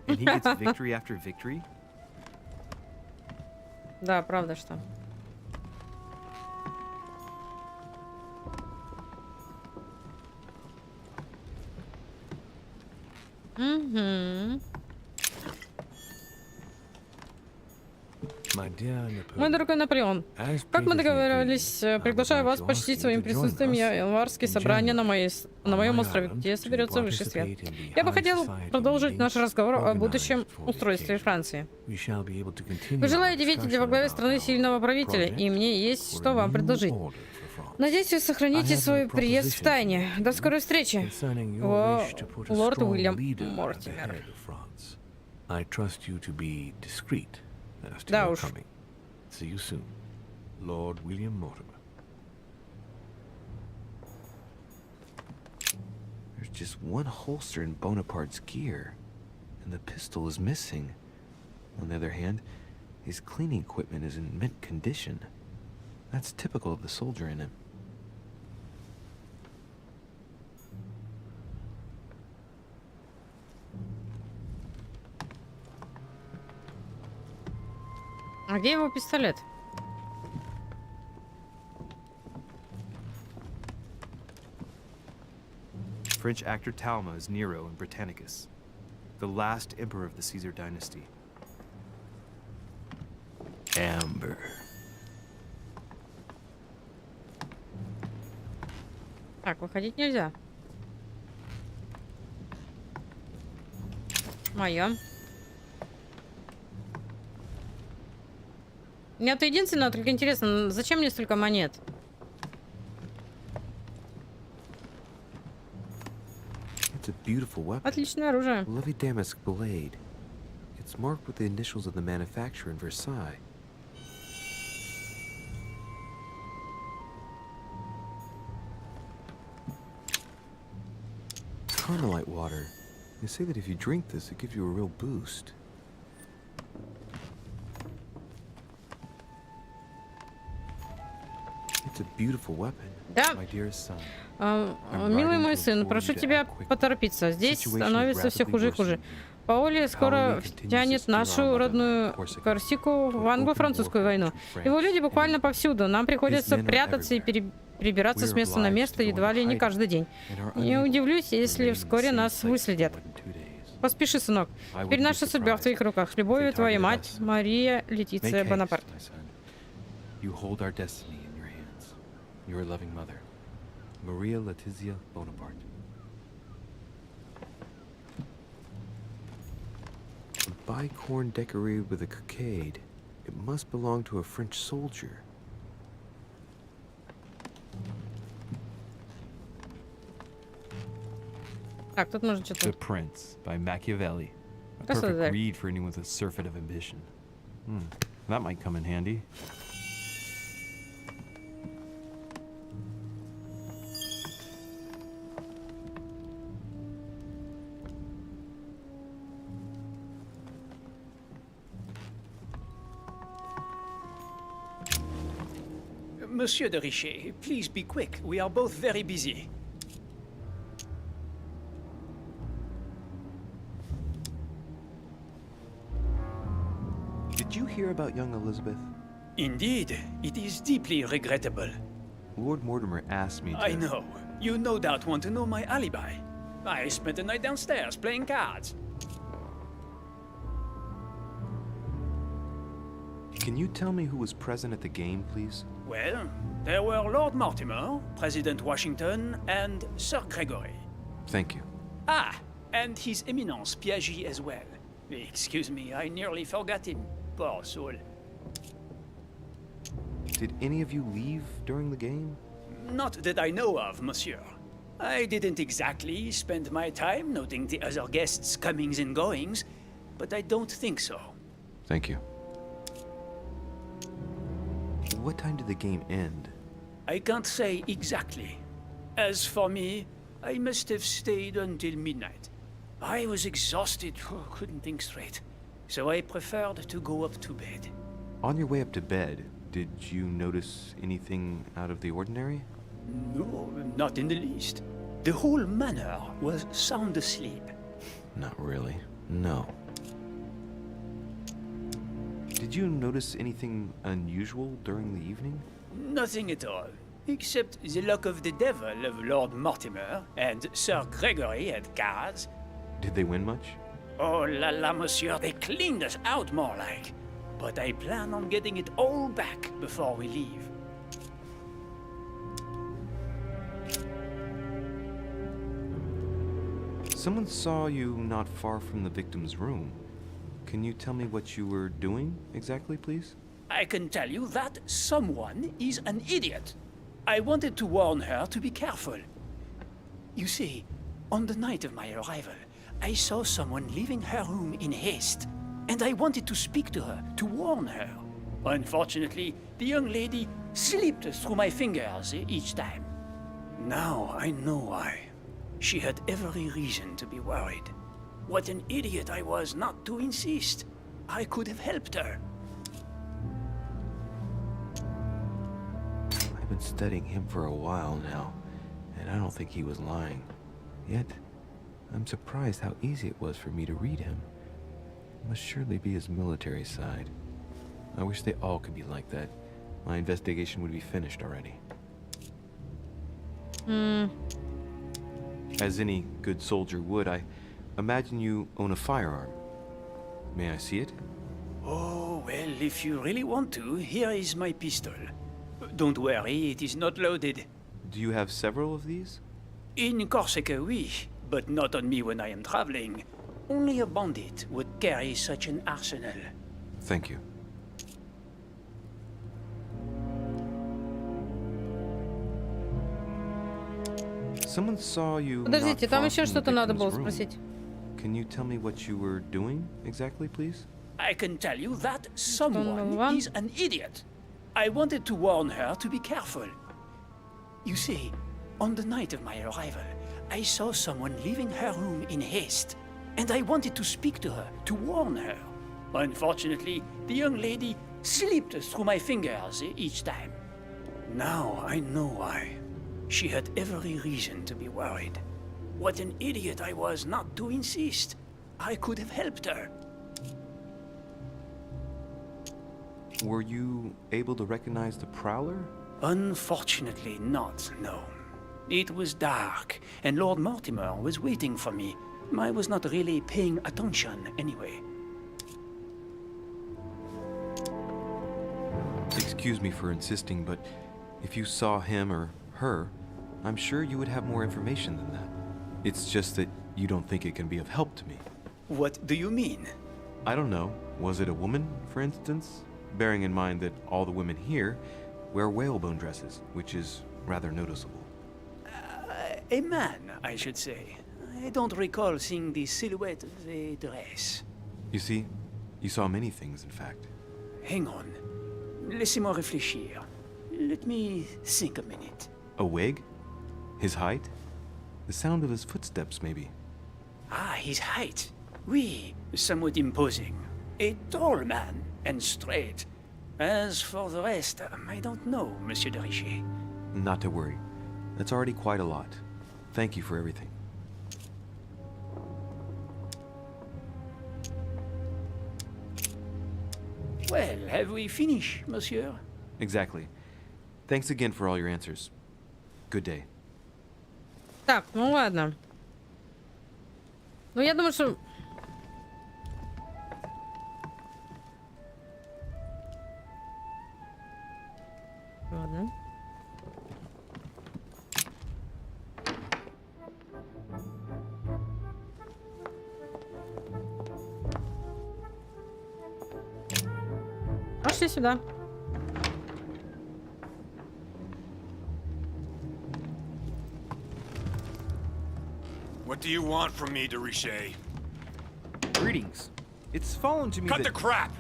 And he gets victory after victory? Да, правда, что. Мой дорогой Наполеон, как мы договорились, приглашаю вас почтить своим присутствием январские собрания на моем острове, где соберется высший свет. Я бы хотел продолжить наш разговор о будущем устройстве Франции. Вы желаете видеть во главе страны сильного правителя, и мне есть что вам предложить. Надеюсь, вы сохраните свой приезд в тайне. До скорой встречи, лорд Уильям Мортимер. Да уж. See you soon, Lord William Mortimer. There's just one holster in Bonaparte's gear, and the pistol is missing. On the other hand, his cleaning equipment is in mint condition. That's typical of the soldier in him. А где его пистолет? French actor Talma is Nero in Britannicus, the last emperor of the Caesar dynasty. Amber. Так, выходить нельзя. Моё. Мне это единственное, только интересно, зачем мне столько монет? It's a beautiful weapon. Отличное оружие. Lovely damask blade. It's marked with the initials of the manufacturer in Versailles. Carmelite water. They say that if you drink this, it gives you a real boost. It's a beautiful weapon. Да. My dearest son. Милый мой сын, прошу тебя поторопиться. Здесь становится все хуже и хуже. Паули скоро втянет нашу родную Корсику в англо-французскую войну. Его люди буквально повсюду. Нам приходится прятаться и перебираться с места на место едва ли не каждый день. Не удивлюсь, если вскоре нас выследят. Поспеши, сынок. Теперь наша судьба в твоих руках. С любовью, твоя мать, Мария Летиция Бонапарт. Your loving mother, Maria Letizia Bonaparte. A bicorn decorated with a cockade. It must belong to a French soldier. Так, тут нужно что-то. The Prince by Machiavelli. A That's perfect there. read for anyone with a surfeit of ambition. That might come in handy. Monsieur de Richet, please be quick. We are both very busy. Did you hear about young Elizabeth? Indeed, it is deeply regrettable. Lord Mortimer asked me to... I know. You no doubt want to know my alibi. I spent the night downstairs playing cards. Can you tell me who was present at the game, please? Well, there were Lord Mortimer, President Washington, and Sir Gregory. Thank you. Ah, and His Eminence Piaget as well. Excuse me, I nearly forgot him. Poor soul. Did any of you leave during the game? Not that I know of, monsieur. I didn't exactly spend my time noting the other guests' comings and goings, but I don't think so. Thank you. What time did the game end? I can't say exactly. As for me, I must have stayed until midnight. I was exhausted, couldn't think straight, so I preferred to go up to bed. On your way up to bed, did you notice anything out of the ordinary? No, not in the least. The whole manor was sound asleep. Not really. No. Did you notice anything unusual during the evening? Nothing at all, except the luck of the devil of Lord Mortimer and Sir Gregory at cards. Did they win much? Oh la la, monsieur, they cleaned us out more like. But I plan on getting it all back before we leave. Someone saw you not far from the victim's room. Can you tell me what you were doing exactly, please? I can tell you that someone is an idiot. I wanted to warn her to be careful. You see, on the night of my arrival, I saw someone leaving her room in haste, and I wanted to speak to her, to warn her. Unfortunately, the young lady slipped through my fingers each time. Now I know why. She had every reason to be worried. What an idiot I was not to insist. I could have helped her. I've been studying him for a while now, and I don't think he was lying. Yet, I'm surprised how easy it was for me to read him. It must surely be his military side. I wish they all could be like that. My investigation would be finished already. As any good soldier would, I imagine you own a firearm. May I see it? Oh, well, if you really want to, here is my pistol. Don't worry, it is not loaded. Do you have several of these? In Corsica, oui, but not on me when I am traveling. Only a bandit would carry such an arsenal. Thank you. Someone saw you Подождите, not там far еще from the что-то надо victim's было room. спросить. Can you tell me what you were doing exactly, please? I can tell you that someone one? is an idiot. I wanted to warn her to be careful. You see, on the night of my arrival, I saw someone leaving her room in haste, and I wanted to speak to her, to warn her. Unfortunately, the young lady slipped through my fingers each time. Now I know why. She had every reason to be worried. What an idiot I was not to insist. I could have helped her. Were you able to recognize the prowler? Unfortunately not, no. It was dark, and Lord Mortimer was waiting for me. I was not really paying attention anyway. Excuse me for insisting, but if you saw him or her, I'm sure you would have more information than that. It's just that you don't think it can be of help to me. What do you mean? I don't know. Was it a woman, for instance? Bearing in mind that all the women here wear whalebone dresses, which is rather noticeable. A man, I should say. I don't recall seeing the silhouette of a dress. You see, you saw many things, in fact. Hang on. Laissez-moi réfléchir. Let me think a minute. A wig? His height? The sound of his footsteps, maybe. Ah, his height. Oui, somewhat imposing. A tall man, and straight. As for the rest, I don't know, Monsieur de Richet. Not to worry. That's already quite a lot. Thank you for everything. Well, have we finished, monsieur? Exactly. Thanks again for all your answers. Good day. Так, ну ладно. Ну я думаю, что... Ладно. Пошли сюда. What do you want from me, de Richet? Greetings. It's fallen to me Cut that... the crap!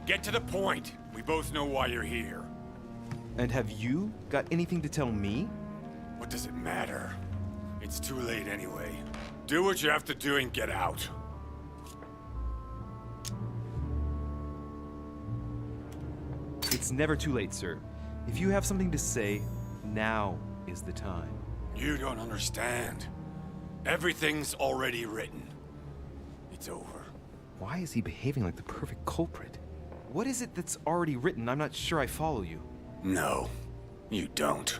Get to the point. We both know why you're here. And have you got anything to tell me? What does it matter? It's too late anyway. Do what you have to do and get out. It's never too late, sir. If you have something to say, now is the time. You don't understand. Everything's already written. It's over. Why is he behaving like the perfect culprit? What is it that's already written? I'm not sure I follow you. No, you don't.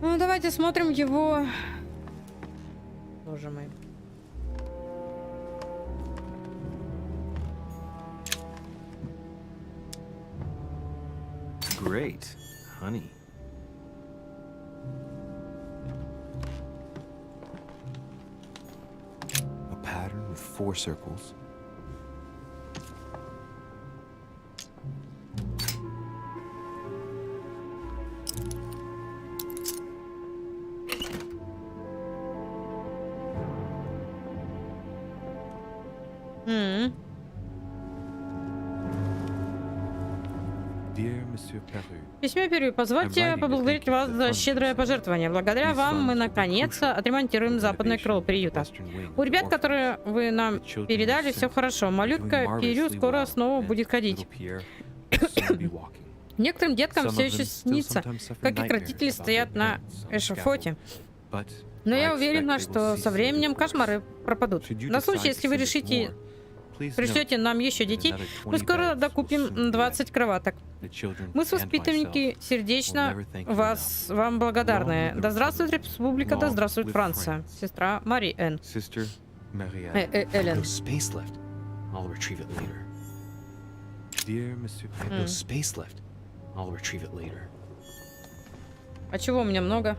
Ну, давайте смотрим его... Боже мой. Great, honey. A pattern with 4 circles. Dear Monsieur Peru, Письмо Перу. Позвольте поблагодарить вас за щедрое пожертвование. Благодаря вам мы наконец-то отремонтируем западное крыло приюта. У ребят, которые вы нам передали, все хорошо. Малютка Перю скоро снова будет ходить. Некоторым деткам все еще снится, как их родители стоят на эшафоте. Но я уверена, что со временем кошмары пропадут. На случай, если вы решите пришлете нам еще детей, мы скоро докупим 20 кроваток. Мы с воспитанники сердечно вам благодарны. Да здравствует Республика, да здравствует Франция. Сестра Мари Энн. Эллен. А чего у меня много?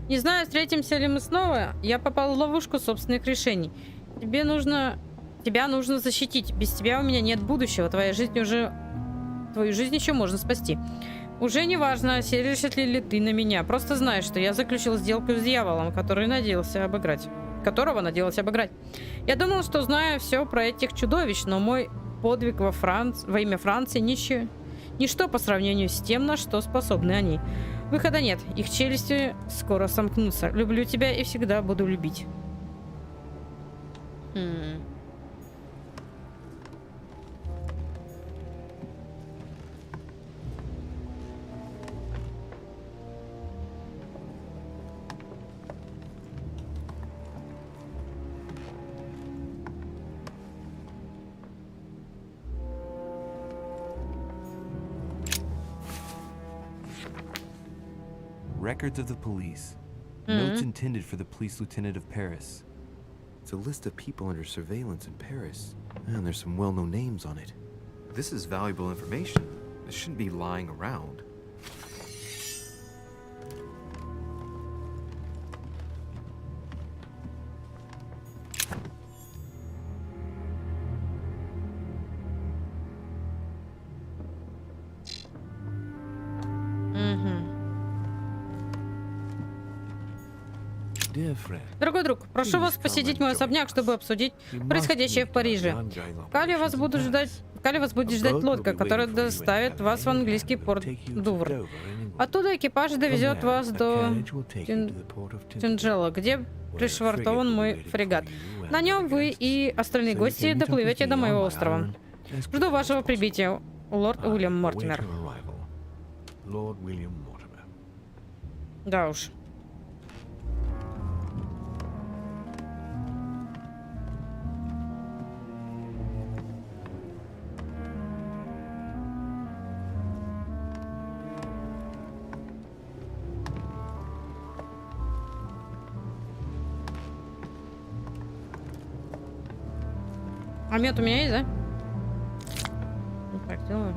Не знаю, встретимся ли мы снова. Я попал в ловушку собственных решений. Тебя нужно защитить. Без тебя у меня нет будущего. Твою жизнь еще можно спасти. Уже не важно, сердишься ли ты на меня. Просто знай, что я заключил сделку с дьяволом, которого надеялся обыграть. Я думал, что знаю все про этих чудовищ, но мой подвиг во имя Франции ничто по сравнению с тем, на что способны они. Выхода нет. Их челюсти скоро сомкнутся. Люблю тебя и всегда буду любить. Records of the police. Notes intended for the police lieutenant of Paris. It's a list of people under surveillance in Paris. And there's some well-known names on it. This is valuable information. This shouldn't be lying around. Дорогой друг, прошу вас посетить мой особняк, чтобы обсудить происходящее в Париже. В Кале вас будет ждать лодка, которая доставит вас в английский порт Дувр. Оттуда экипаж довезет вас до Тинджела, где пришвартован мой фрегат. На нем вы и остальные гости доплывете до моего острова. Жду вашего прибытия, лорд Уильям Мортимер. Да уж. А мед у меня есть, да? Вот так делаю.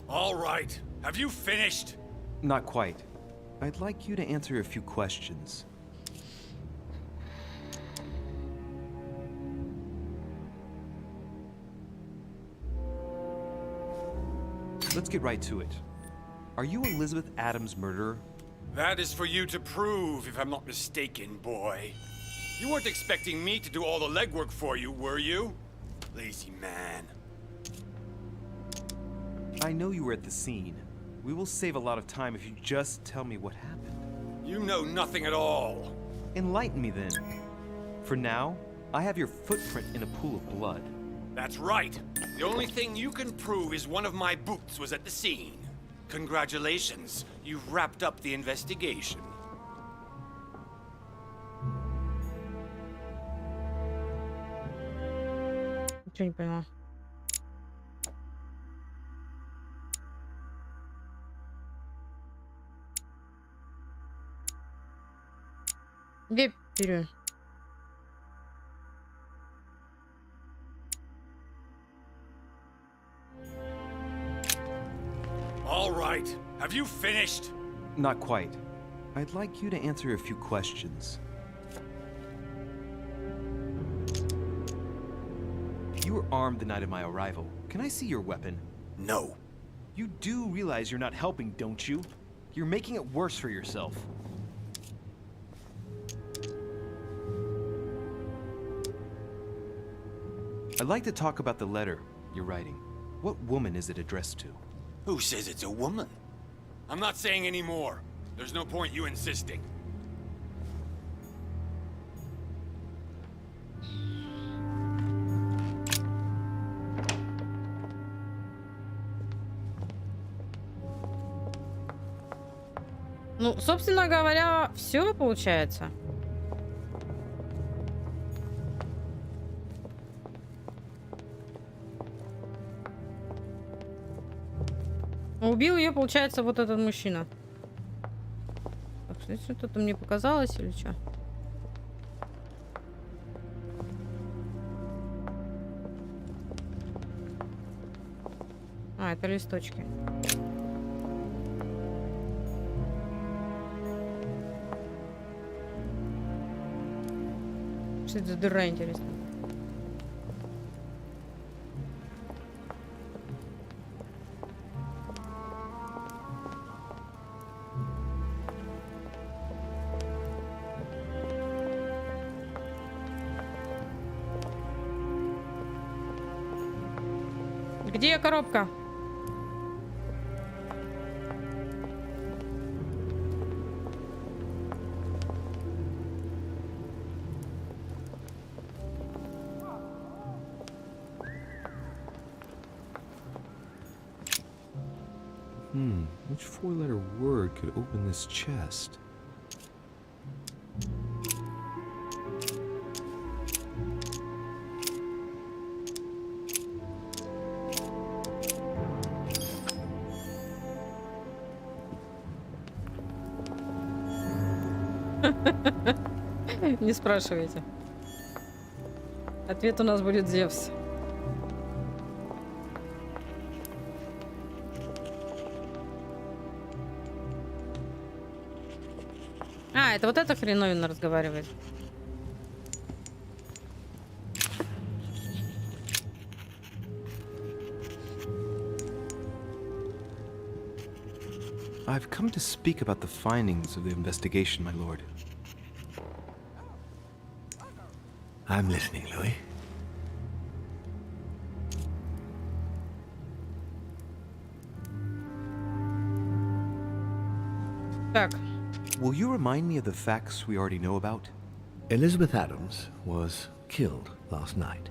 All right. Have you finished? Not quite. I'd like you to answer a few questions. Let's get right to it. Are you Elizabeth Adams' murderer? That is for you to prove, if I'm not mistaken, boy. You weren't expecting me to do all the legwork for you, were you? Lazy man. I know you were at the scene. We will save a lot of time if you just tell me what happened. You know nothing at all. Enlighten me then. For now, I have your footprint in a pool of blood. That's right. The only thing you can prove is one of my boots was at the scene. Congratulations, you've wrapped up the investigation. Ничего не поняла. Где вперед? All right. Have you finished? Not quite. I'd like you to answer a few questions. You were armed the night of my arrival. Can I see your weapon? No. You do realize you're not helping, don't you? You're making it worse for yourself. I'd like to talk about the letter you're writing. What woman is it addressed to? Who says it's a woman? I'm not saying any more. There's no point you insisting. Ну, собственно говоря, все получается. Убил ее, получается, вот этот мужчина. Так, что-то мне показалось или что? А, это листочки. Что это за дыра, интересно? Где коробка? Which four-letter word could open this chest? Не спрашивайте. Ответ у нас будет Зевс. А, это вот эта хреновина разговаривает. I've come to speak about the findings of the investigation, my lord. I'm listening, Louis. Так, Will you remind me of the facts we already know about? Elizabeth Adams was killed last night,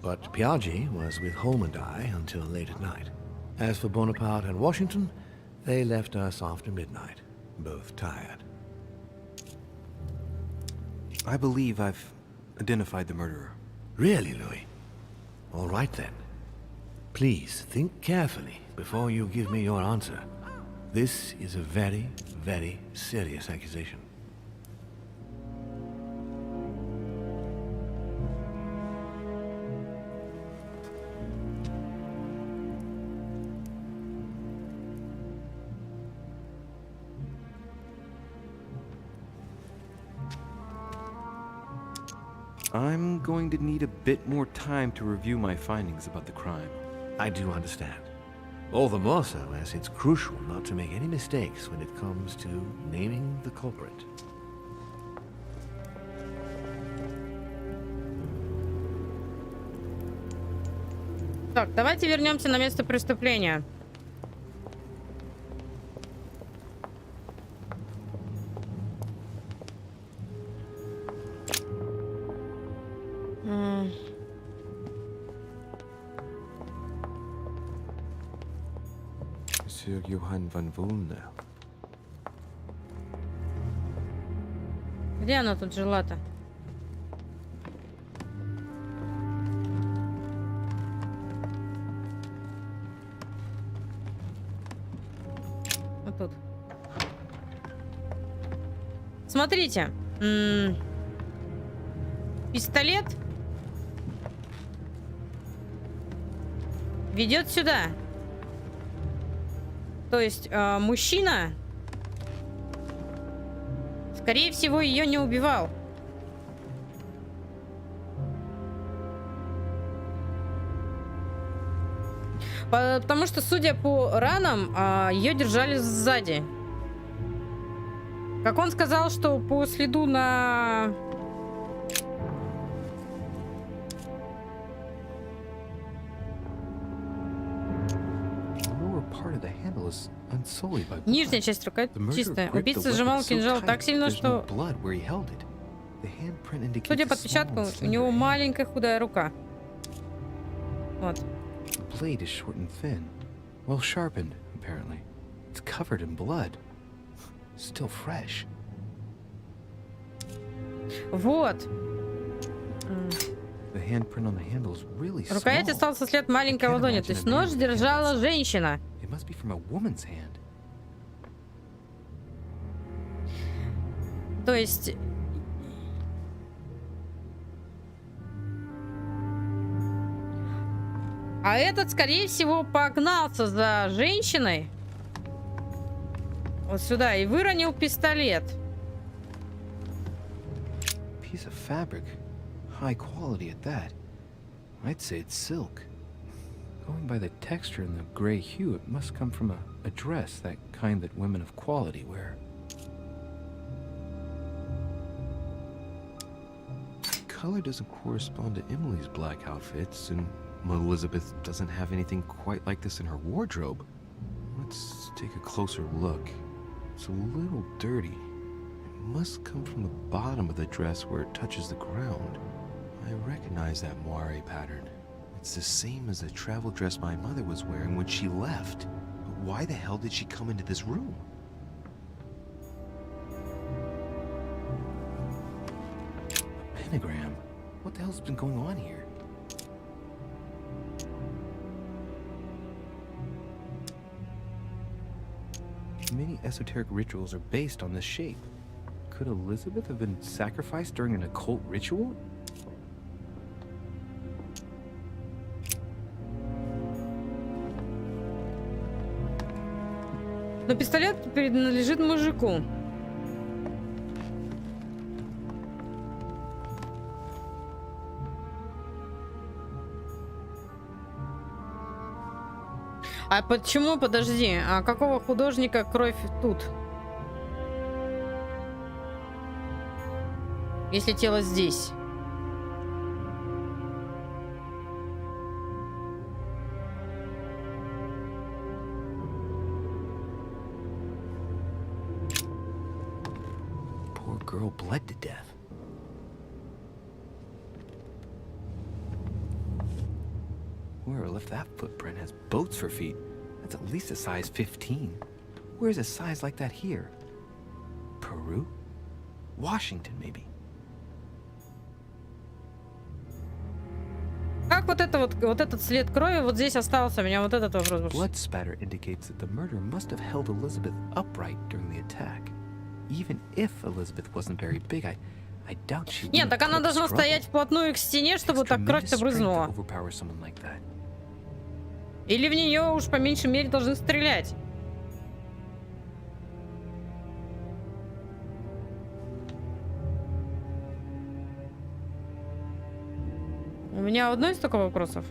but Piaggi was with Holmandai until late at night. As for Bonaparte and Washington, they left us after midnight, both tired. I believe I've identified the murderer. Really, Louis? All right then. Please think carefully before you give me your answer. This is a very, very serious accusation. I'm going to need a bit more time to review my findings about the crime. I do understand. All the more so as it's crucial not to make any mistakes when it comes to naming the culprit. так, давайте вернемся на место преступления. Monsieur Johann van Vulner. Где она тут жила-то? Вот тут. Смотрите. Пистолет ведет сюда. То есть мужчина, скорее всего, ее не убивал. Потому что, судя по ранам, ее держали сзади. Как он сказал, что по следу на... Нижняя часть рука чистая. Убийца сжимал кинжал так сильно, что... Судя по отпечатку, у него маленькая худая рука. Вот. Blade is short and thin. Well sharpened, apparently. It's covered in blood. Still fresh. Вот. The handprint on the handle is really small. Рукоять остался след маленькой ладони. То есть нож держала женщина. It must be from a woman's hand. То есть... А этот, скорее всего, погнался за женщиной. Вот сюда. И выронил пистолет. Piece of fabric. High quality at that. I'd say it's silk. Going by the texture and the gray hue, it must come from a dress, that kind that women of quality wear. The color doesn't correspond to Emily's black outfits, and Elizabeth doesn't have anything quite like this in her wardrobe. Let's take a closer look. It's a little dirty. It must come from the bottom of the dress where it touches the ground. I recognize that moire pattern. It's the same as the travel dress my mother was wearing when she left. But why the hell did she come into this room? A pentagram? What the hell's been going on here? Many esoteric rituals are based on this shape. Could Elizabeth have been sacrificed during an occult ritual? Но пистолет принадлежит мужику. А почему, подожди, а какого художника кровь тут? Если тело здесь. Poor girl bled to death. Well, if that footprint has boats for feet, that's at least a size 15. Where's a size like that here? Peru? Washington, maybe. Как вот это вот этот след крови вот здесь остался? У меня вот этот вопрос. Blood spatter indicates that the murderer must have held Elizabeth upright during the attack. Even if Elizabeth wasn't very big, I doubt she. Нет, так она должна стоять вплотную к стене, чтобы так кровь-то брызнула. Или в нее уж по меньшей мере должны стрелять. У меня одно из таких вопросов.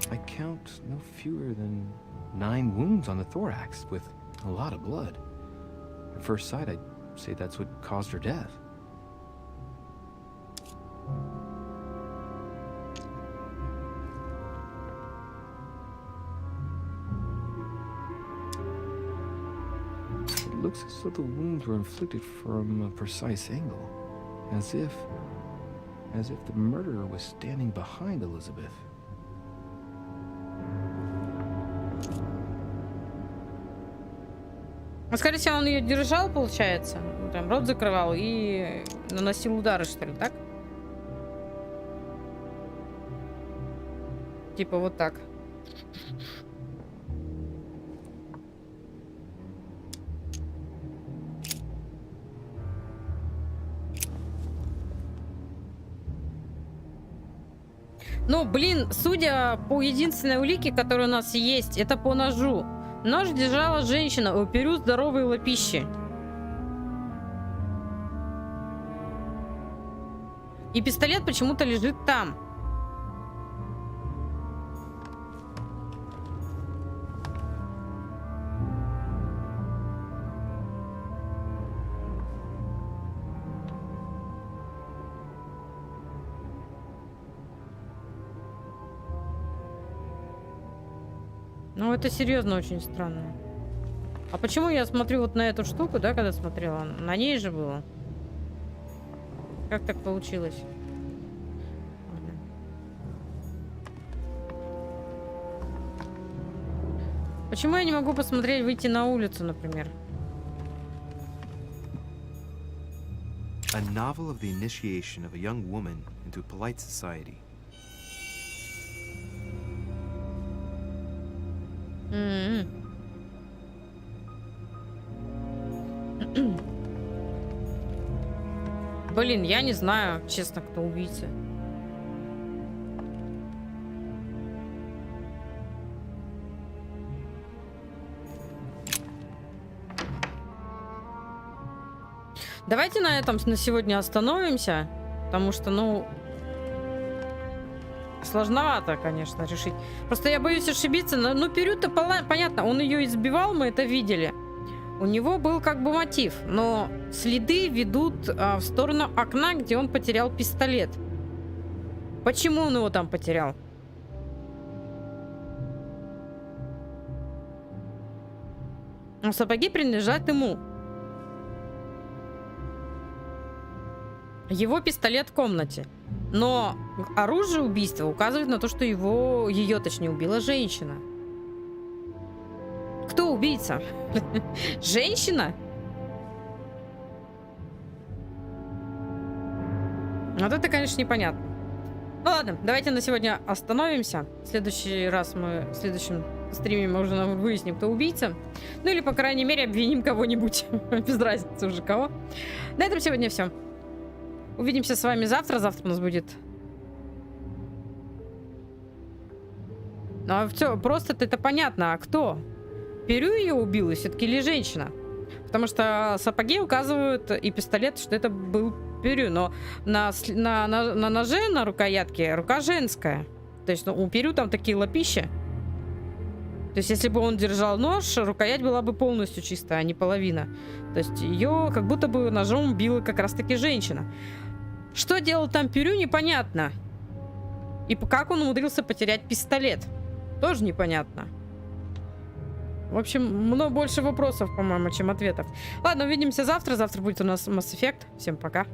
I count no fewer than 9 wounds on the thorax, with a lot of blood. At first sight, I'd say that's what caused her death. It looks as though the wounds were inflicted from a precise angle, as if the murderer was standing behind Elizabeth. Скорее всего, он ее держал, получается. Ну, там рот закрывал и наносил удары, что ли, так? Типа вот так. Ну, блин, судя по единственной улике, которая у нас есть, это по ножу. Нож держала женщина, у Перу здоровые лапищи. И пистолет почему-то лежит там. Ну, это серьезно очень странно. А почему я смотрю вот на эту штуку, да, когда смотрела? На ней же было. Как так получилось? Почему я не могу посмотреть, выйти на улицу, например? A novel of the initiation of a young woman into polite society. Блин, я не знаю, честно, кто убийца. Давайте на этом на сегодня остановимся, потому что, ну, сложновато, конечно, решить. Просто я боюсь ошибиться. Ну, Перю-то понятно, он ее избивал, мы это видели. У него был как бы мотив, но следы ведут в сторону окна, где он потерял пистолет. Почему он его там потерял? Сапоги принадлежат ему. Его пистолет в комнате. Но оружие убийства указывает на то, что ее, точнее, убила женщина. Кто убийца? Женщина? Вот это, конечно, непонятно. Ну ладно, давайте на сегодня остановимся. В следующий раз в следующем стриме мы уже выясним, кто убийца. Ну или, по крайней мере, обвиним кого-нибудь. Без разницы уже кого. На этом сегодня все. Увидимся с вами завтра. Завтра у нас будет... Ну а все, просто это понятно. А кто? Перю ее убила все-таки или женщина? Потому что сапоги указывают и пистолет, что это был Перю. Но на ноже, на рукоятке, рука женская. То есть у Перю там такие лапища. То есть если бы он держал нож, рукоять была бы полностью чистая, а не половина. То есть ее как будто бы ножом била как раз-таки женщина. Что делал там Перю, непонятно. И как он умудрился потерять пистолет, тоже непонятно. В общем, больше вопросов, по-моему, чем ответов. Ладно, увидимся завтра. Завтра будет у нас Mass Effect. Всем пока.